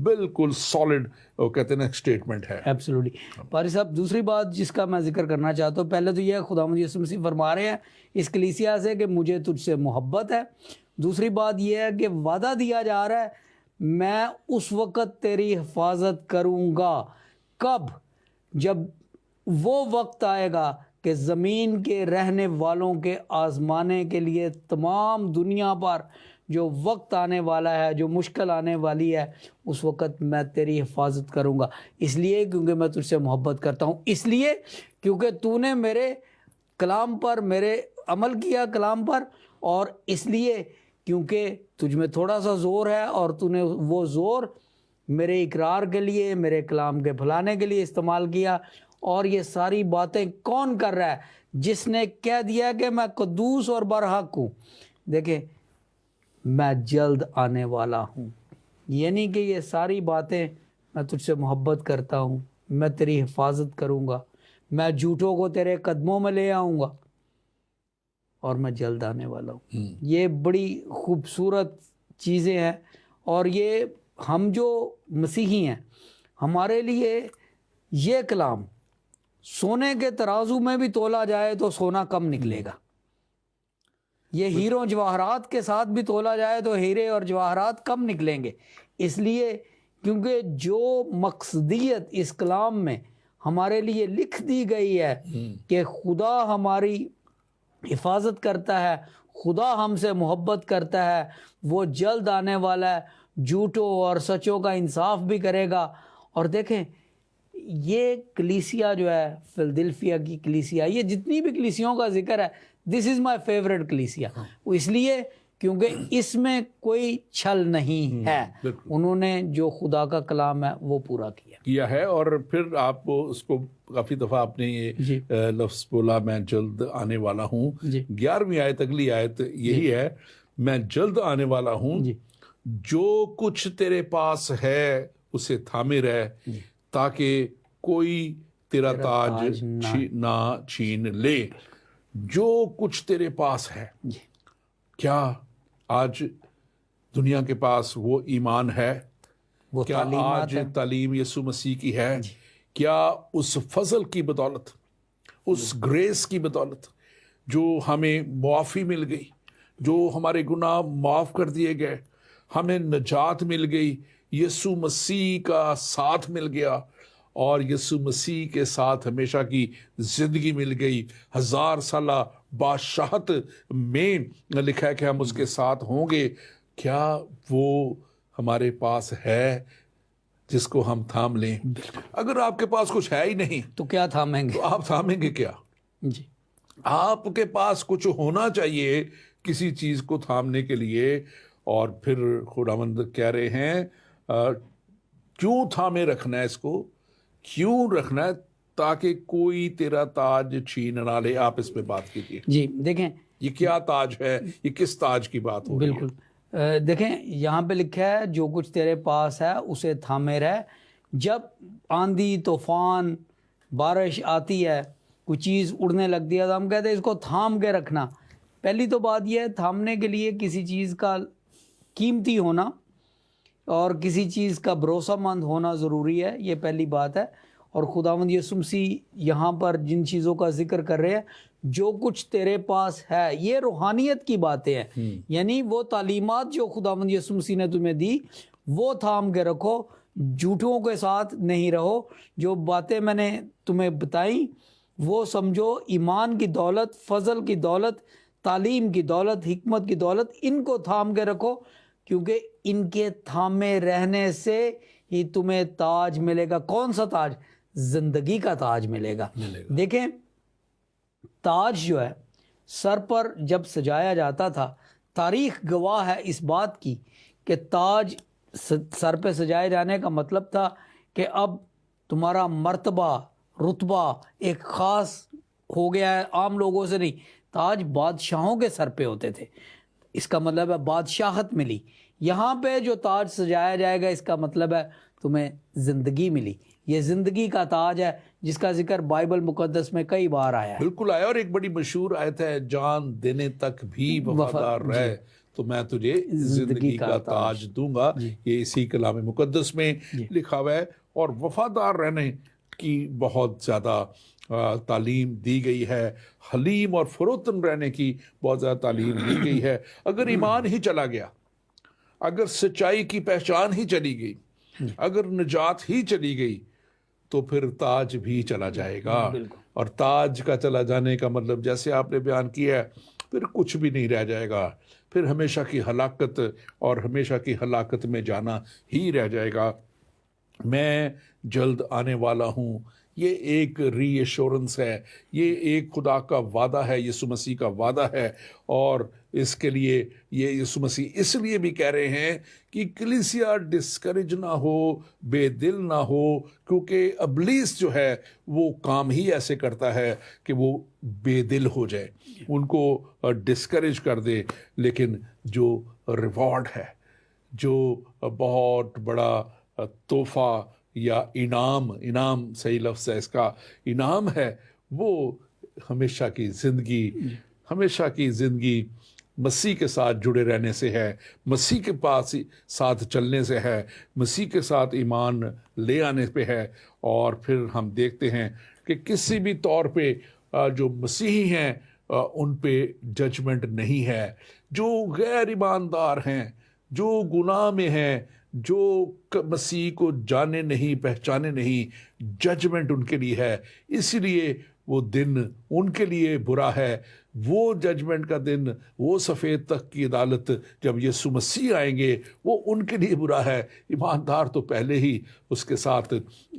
S1: بالکل سالڈ کہتے ہیں اسٹیٹمنٹ ہے۔
S2: ایبسولوٹلی۔ پاری صاحب، دوسری بات جس کا میں ذکر کرنا چاہتا ہوں، پہلے تو یہ خداوند یسوع مسیح فرما رہے ہیں اس کلیسیا سے کہ مجھے تجھ سے محبت ہے۔ دوسری بات یہ ہے کہ وعدہ دیا جا رہا ہے میں اس وقت تیری حفاظت کروں گا۔ کب؟ جب وہ وقت آئے گا کہ زمین کے رہنے والوں کے آزمانے کے لیے تمام دنیا پر جو وقت آنے والا ہے، جو مشکل آنے والی ہے، اس وقت میں تیری حفاظت کروں گا۔ اس لیے کیونکہ میں تجھ سے محبت کرتا ہوں، اس لیے کیونکہ تو نے میرے کلام پر، میرے عمل کیا کلام پر، اور اس لیے کیونکہ تجھ میں تھوڑا سا زور ہے اور تو نے وہ زور میرے اقرار کے لیے، میرے کلام کے پھیلانے کے لیے استعمال کیا. اور یہ ساری باتیں کون کر رہا ہے؟ جس نے کہہ دیا کہ میں قدوس اور برحق ہوں. دیکھیں میں جلد آنے والا ہوں، یعنی کہ یہ ساری باتیں، میں تجھ سے محبت کرتا ہوں، میں تیری حفاظت کروں گا، میں جھوٹوں کو تیرے قدموں میں لے آؤں گا، اور میں جلد آنے والا ہوں. یہ بڑی خوبصورت چیزیں ہیں. اور یہ ہم جو مسیحی ہیں، ہمارے لیے یہ کلام سونے کے ترازو میں بھی تولا جائے تو سونا کم نکلے گا. یہ ہیروں جواہرات کے ساتھ بھی تولا جائے تو ہیرے اور جواہرات کم نکلیں گے. اس لیے کیونکہ جو مقصدیت اس کلام میں ہمارے لیے لکھ دی گئی ہے کہ خدا ہماری حفاظت کرتا ہے، خدا ہم سے محبت کرتا ہے، وہ جلد آنے والا ہے، جھوٹوں اور سچوں کا انصاف بھی کرے گا. اور دیکھیں یہ کلیسیا جو ہے فلدلفیا کی کلیسیا، یہ جتنی بھی کلیسیوں کا ذکر ہے، دس از مائی فیوریٹ کلیسیا. وہ اس لیے کیونکہ اس میں کوئی چھل نہیں ہے. انہوں نے جو خدا کا کلام ہے وہ پورا کیا
S1: ہے. اور پھر آپ اس کو کافی دفعہ آپ نے یہ لفظ بولا، میں جلد آنے والا ہوں. 11ویں آیت، اگلی آیت یہی ہے، میں جلد آنے والا ہوں. جو کچھ تیرے پاس ہے اسے تھامے رہ، تاکہ کوئی تیرا تاج نہ چھین لے. جو کچھ تیرے پاس ہے، کیا آج دنیا کے پاس وہ ایمان ہے؟ کیا آج تعلیم یسوع مسیح کی ہے؟ کیا اس فضل کی بدولت، اس گریس کی بدولت جو ہمیں معافی مل گئی، جو ہمارے گناہ معاف کر دیے گئے، ہمیں نجات مل گئی، یسوع مسیح کا ساتھ مل گیا، اور یسوع مسیح کے ساتھ ہمیشہ کی زندگی مل گئی، 1000 سالہ بادشاہت میں لکھا ہے کہ ہم اس کے ساتھ ہوں گے. کیا وہ ہمارے پاس ہے جس کو ہم تھام لیں؟ اگر آپ کے پاس کچھ ہے ہی نہیں
S2: تو کیا تھامیں گے؟
S1: تو آپ تھامیں گے کیا؟ آپ کے پاس کچھ ہونا چاہیے کسی چیز کو تھامنے کے لیے. اور پھر خداوند کہہ رہے ہیں کیوں تھامے رکھنا ہے اس کو، کیوں رکھنا ہے؟ تاکہ کوئی تیرا تاج چھین نہ لے. آپ اس پہ بات کیجیے.
S2: دیکھیں یہ
S1: کیا تاج ہے، یہ کس تاج کی بات ہو رہی ہے؟
S2: بالکل دیکھیں یہاں پہ لکھا ہے جو کچھ تیرے پاس ہے اسے تھامے رہ. جب آندھی طوفان بارش آتی ہے، کوئی چیز اڑنے لگتی ہے، تو ہم کہتے ہیں اس کو تھام کے رکھنا. پہلی تو بات یہ ہے تھامنے کے لیے کسی چیز کا قیمتی ہونا اور کسی چیز کا بھروسہ مند ہونا ضروری ہے. یہ پہلی بات ہے. اور خداوند یسوع مسیح یہاں پر جن چیزوں کا ذکر کر رہے ہیں، جو کچھ تیرے پاس ہے، یہ روحانیت کی باتیں ہیں. یعنی وہ تعلیمات جو خداوند یسوع مسیح نے تمہیں دی وہ تھام کے رکھو، جھوٹوں کے ساتھ نہیں رہو. جو باتیں میں نے تمہیں بتائیں وہ سمجھو، ایمان کی دولت، فضل کی دولت، تعلیم کی دولت، حکمت کی دولت، ان کو تھام کے رکھو، کیونکہ ان کے تھامے رہنے سے ہی تمہیں تاج ملے گا. کون سا تاج؟ زندگی کا تاج ملے گا. دیکھیں تاج جو ہے سر پر جب سجایا جاتا تھا، تاریخ گواہ ہے اس بات کی کہ تاج سر پہ سجائے جانے کا مطلب تھا کہ اب تمہارا مرتبہ، رتبہ ایک خاص ہو گیا ہے، عام لوگوں سے نہیں. تاج بادشاہوں کے سر پہ ہوتے تھے، اس کا مطلب ہے بادشاہت ملی. یہاں پہ جو تاج سجایا جائے گا اس کا مطلب ہے تمہیں زندگی ملی. یہ زندگی کا تاج ہے جس کا ذکر بائبل مقدس میں کئی بار آیا ہے.
S1: بالکل آیا. اور ایک بڑی مشہور آیت ہے، جان دینے تک بھی وفادار رہ تو میں تجھے زندگی کا تاج دوں گا. یہ اسی کلام مقدس میں لکھا ہوا ہے. اور وفادار رہنے کی بہت زیادہ تعلیم دی گئی ہے. حلیم اور فروتن رہنے کی بہت زیادہ تعلیم دی گئی ہے. اگر ایمان ہی چلا گیا، اگر سچائی کی پہچان ہی چلی گئی، اگر نجات ہی چلی گئی، تو پھر تاج بھی چلا جائے گا. اور تاج کا چلا جانے کا مطلب جیسے آپ نے بیان کیا ہے، پھر کچھ بھی نہیں رہ جائے گا. پھر ہمیشہ کی ہلاکت اور ہمیشہ کی ہلاکت میں جانا ہی رہ جائے گا. میں جلد آنے والا ہوں، یہ ایک ری ایشورنس ہے، یہ ایک خدا کا وعدہ ہے، یسوع مسیح کا وعدہ ہے. اور اس کے لیے یہ یسوع مسیح اس لیے بھی کہہ رہے ہیں کہ کلیسیا ڈسکریج نہ ہو، بے دل نہ ہو، کیونکہ ابلیس جو ہے وہ کام ہی ایسے کرتا ہے کہ وہ بے دل ہو جائے، ان کو ڈسکریج کر دے. لیکن جو ریوارڈ ہے، جو بہت بڑا تحفہ یا انعام صحیح لفظ ہے اس کا، انعام ہے، وہ ہمیشہ کی زندگی مسیح کے ساتھ جڑے رہنے سے ہے، مسیح کے پاس ساتھ چلنے سے ہے، مسیح کے ساتھ ایمان لے آنے پہ ہے. اور پھر ہم دیکھتے ہیں کہ کسی بھی طور پہ جو مسیحی ہیں ان پہ ججمنٹ نہیں ہے. جو غیر ایماندار ہیں، جو گناہ میں ہیں، جو مسیح کو جانے نہیں پہچانے نہیں، ججمنٹ ان کے لیے ہے. اسی لیے وہ دن ان کے لیے برا ہے، وہ ججمنٹ کا دن، وہ سفید تخت کی عدالت جب یسوع مسیح آئیں گے، وہ ان کے لیے برا ہے. ایماندار تو پہلے ہی اس کے ساتھ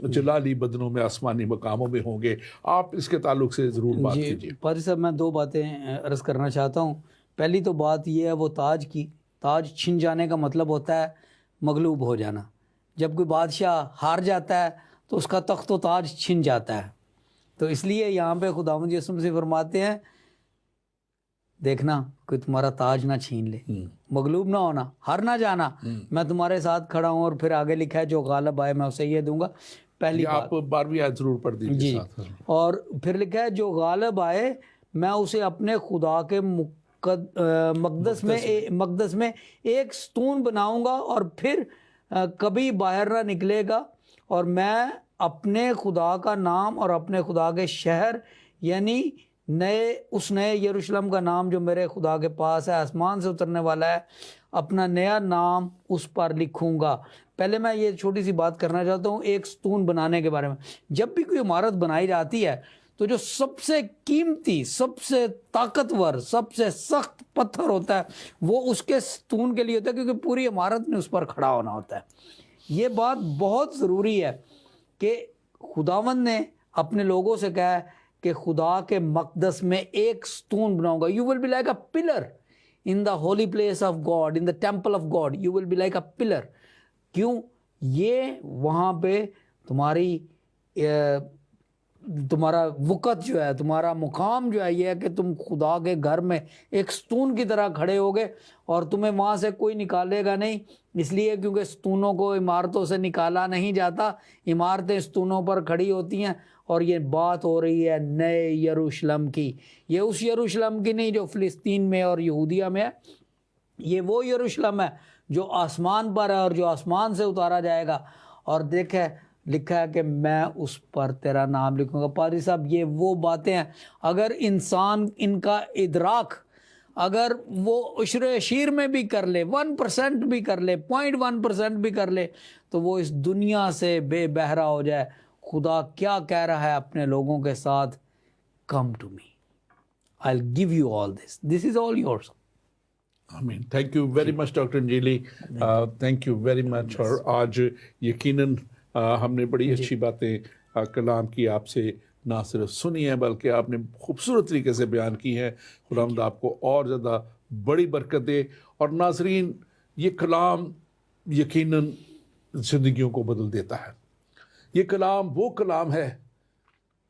S1: جلالی بدنوں میں آسمانی مقاموں میں ہوں گے. آپ اس کے تعلق سے ضرور بات کیجیے.
S2: پادری صاحب میں 2 باتیں عرض کرنا چاہتا ہوں. پہلی تو بات یہ ہے وہ تاج چھن جانے کا مطلب ہوتا ہے مغلوب ہو جانا. جب کوئی بادشاہ ہار جاتا ہے تو اس کا تخت و تاج چھن جاتا ہے. تو اس لیے یہاں پہ خداوند یسوع مسیح فرماتے ہیں دیکھنا کوئی تمہارا تاج نہ چھین لے، مغلوب نہ ہونا، ہار نہ جانا، میں تمہارے ساتھ کھڑا ہوں. اور پھر آگے لکھا ہے جو غالب آئے میں اسے یہ دوں گا. پہلی
S1: آپ 12ویں آیت ضرور پڑھ دیجیے
S2: جی.
S1: ساتھ.
S2: اور پھر لکھا ہے جو غالب آئے میں اسے اپنے خدا کے مقدس میں ایک ستون بناؤں گا اور پھر کبھی باہر نہ نکلے گا. اور میں اپنے خدا کا نام اور اپنے خدا کے شہر یعنی اس نئے یروشلم کا نام جو میرے خدا کے پاس ہے، آسمان سے اترنے والا ہے، اپنا نیا نام اس پر لکھوں گا. پہلے میں یہ چھوٹی سی بات کرنا چاہتا ہوں ایک ستون بنانے کے بارے میں. جب بھی کوئی عمارت بنائی جاتی ہے تو جو سب سے قیمتی، سب سے طاقتور، سب سے سخت پتھر ہوتا ہے وہ اس کے ستون کے لیے ہوتا ہے، کیونکہ پوری عمارت میں اس پر کھڑا ہونا ہوتا ہے. یہ بات بہت ضروری ہے کہ خداوند نے اپنے لوگوں سے کہا ہے کہ خدا کے مقدس میں ایک ستون بناؤں گا. You will be like a pillar in the holy place of God, in the temple of God. You will be like a pillar. کیوں؟ یہ وہاں پہ تمہارا وقت جو ہے، تمہارا مقام جو ہے یہ ہے کہ تم خدا کے گھر میں ایک ستون کی طرح کھڑے ہوگے اور تمہیں وہاں سے کوئی نکالے گا نہیں. اس لیے کیونکہ ستونوں کو عمارتوں سے نکالا نہیں جاتا، عمارتیں ستونوں پر کھڑی ہوتی ہیں. اور یہ بات ہو رہی ہے نئے یروشلم کی. یہ اس یروشلم کی نہیں جو فلسطین میں اور یہودیہ میں ہے، یہ وہ یروشلم ہے جو آسمان پر ہے اور جو آسمان سے اتارا جائے گا. اور دیکھیں لکھا ہے کہ میں اس پر تیرا نام لکھوں گا. پادری صاحب یہ وہ باتیں ہیں، اگر انسان ان کا ادراک اگر وہ عشر عشیر میں بھی کر لے، 1% بھی کر لے، 0.1% بھی کر لے، تو وہ اس دنیا سے بے بہرا ہو جائے. خدا کیا کہہ رہا ہے اپنے لوگوں کے ساتھ؟ Come to me, I'll give you all this. This is all yours.
S1: آمین. Thank you very much doctor Anjali, thank you very much. اور آج یقیناً ہم نے بڑی اچھی باتیں کلام کی آپ سے نہ صرف سنی ہیں بلکہ آپ نے خوبصورت طریقے سے بیان کی ہیں. خداوند آپ کو اور زیادہ بڑی برکت دے. اور ناظرین، یہ کلام یقیناً زندگیوں کو بدل دیتا ہے. یہ کلام وہ کلام ہے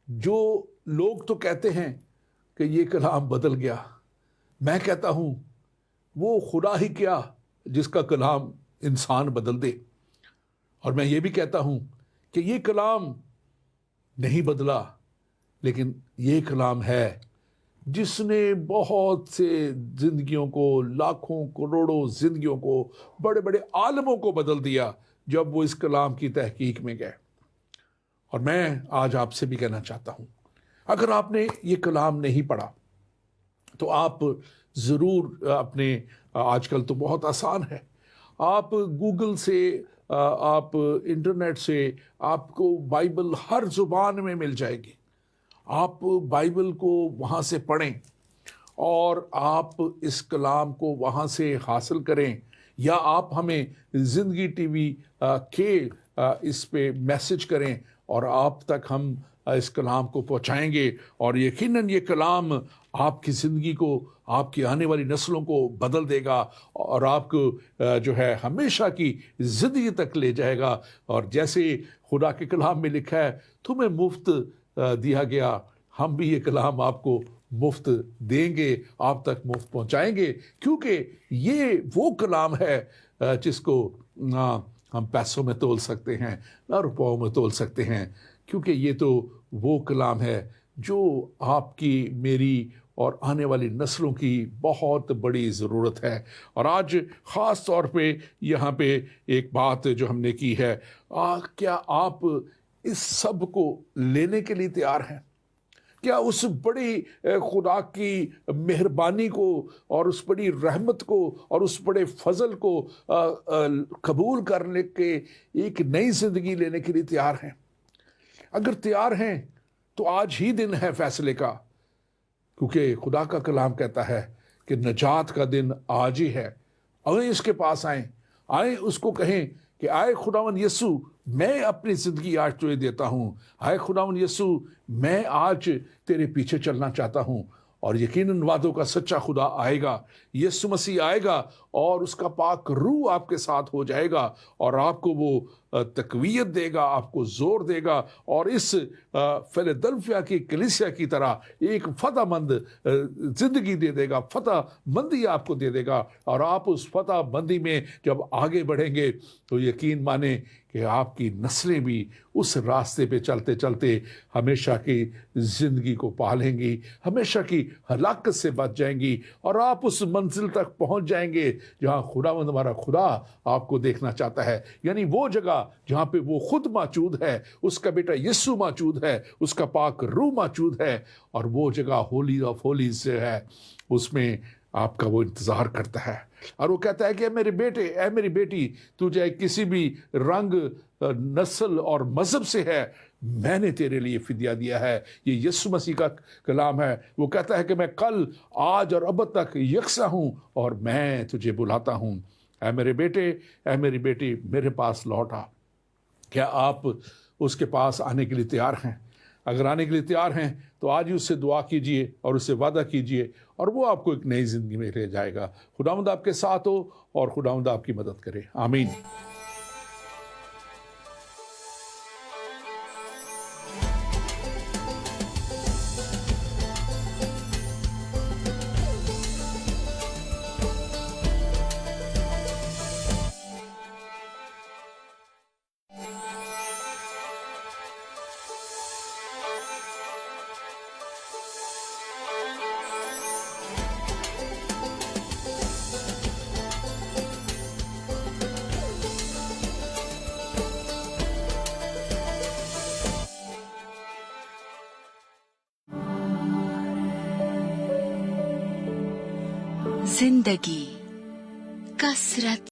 S1: جو لوگ تو کہتے ہیں کہ یہ کلام بدل گیا، میں کہتا ہوں وہ خدا ہی کیا جس کا کلام انسان بدل دے. اور میں یہ بھی کہتا ہوں کہ یہ کلام نہیں بدلا، لیکن یہ کلام ہے جس نے بہت سے زندگیوں کو، لاکھوں کروڑوں زندگیوں کو، بڑے بڑے عالموں کو بدل دیا جب وہ اس کلام کی تحقیق میں گئے. اور میں آج آپ سے بھی کہنا چاہتا ہوں، اگر آپ نے یہ کلام نہیں پڑھا تو آپ ضرور اپنے، آج کل تو بہت آسان ہے، آپ گوگل سے، آپ انٹرنیٹ سے، آپ کو بائبل ہر زبان میں مل جائے گی. آپ بائبل کو وہاں سے پڑھیں اور آپ اس کلام کو وہاں سے حاصل کریں، یا آپ ہمیں زندگی ٹی وی کے اس پہ میسج کریں اور آپ تک ہم اس کلام کو پہنچائیں گے، اور یقیناً یہ کلام آپ کی زندگی کو، آپ کی آنے والی نسلوں کو بدل دے گا اور آپ کو جو ہے ہمیشہ کی زندگی تک لے جائے گا۔ اور جیسے خدا کے کلام میں لکھا ہے تمہیں مفت دیا گیا، ہم بھی یہ کلام آپ کو مفت دیں گے، آپ تک مفت پہنچائیں گے، کیونکہ یہ وہ کلام ہے جس کو نہ ہم پیسوں میں تول سکتے ہیں نہ روپوں میں تول سکتے ہیں، کیونکہ یہ تو وہ کلام ہے جو آپ کی، میری اور آنے والی نسلوں کی بہت بڑی ضرورت ہے۔ اور آج خاص طور پہ یہاں پہ ایک بات جو ہم نے کی ہے، کیا آپ اس سب کو لینے کے لیے تیار ہیں؟ کیا اس بڑی خدا کی مہربانی کو اور اس بڑی رحمت کو اور اس بڑے فضل کو قبول کرنے کے ایک نئی زندگی لینے کے لیے تیار ہیں؟ اگر تیار ہیں تو آج ہی دن ہے فیصلے کا، کیونکہ خدا کا کلام کہتا ہے کہ نجات کا دن آج ہی ہے۔ آئیں اس کے پاس، آئیں اس کو کہیں کہ آئے خداوند یسوع، میں اپنی زندگی آج تجھے دیتا ہوں، آئے خداوند یسوع، میں آج تیرے پیچھے چلنا چاہتا ہوں۔ اور یقیناً وعدوں کا سچا خدا آئے گا، یسوع مسیح آئے گا اور اس کا پاک روح آپ کے ساتھ ہو جائے گا اور آپ کو وہ تقویت دے گا، آپ کو زور دے گا، اور اس فیلادلفیا کی کلیسیا کی طرح ایک فتح مند زندگی دے دے گا، فتح مندی آپ کو دے دے گا۔ اور آپ اس فتح مندی میں جب آگے بڑھیں گے تو یقین مانیں کہ آپ کی نسلیں بھی اس راستے پہ چلتے چلتے ہمیشہ کی زندگی کو پالیں گی، ہمیشہ کی ہلاکت سے بچ جائیں گی، اور آپ اس منزل تک پہنچ جائیں گے جہاں خداوند ہمارا خدا آپ کو دیکھنا چاہتا ہے، یعنی وہ جگہ جہاں پہ وہ خود موجود ہے، اس کا بیٹا یسوع موجود ہے، اس کا پاک روح موجود ہے، اور وہ جگہ ہولی آف ہولیز سے ہے، اس میں آپ کا وہ انتظار کرتا ہے۔ اور وہ کہتا ہے کہ اے میرے بیٹے، اے میری بیٹی، تو چاہے کسی بھی رنگ، نسل اور مذہب سے ہے، میں نے تیرے لیے فدیہ دیا ہے۔ یہ یسوع مسیح کا کلام ہے۔ وہ کہتا ہے کہ میں کل، آج اور اب تک یکساں ہوں اور میں تجھے بلاتا ہوں۔ اے میرے بیٹے، اے میری بیٹی، میرے پاس لوٹ آ۔ کیا آپ اس کے پاس آنے کے لیے تیار ہیں؟ اگر آنے کے لیے تیار ہیں تو آج ہی اس سے دعا کیجئے اور اس سے وعدہ کیجئے، اور وہ آپ کو ایک نئی زندگی میں لے جائے گا۔ خداوند آپ کے ساتھ ہو اور خداوند آپ کی مدد کرے، آمین۔
S3: زندگی کثرت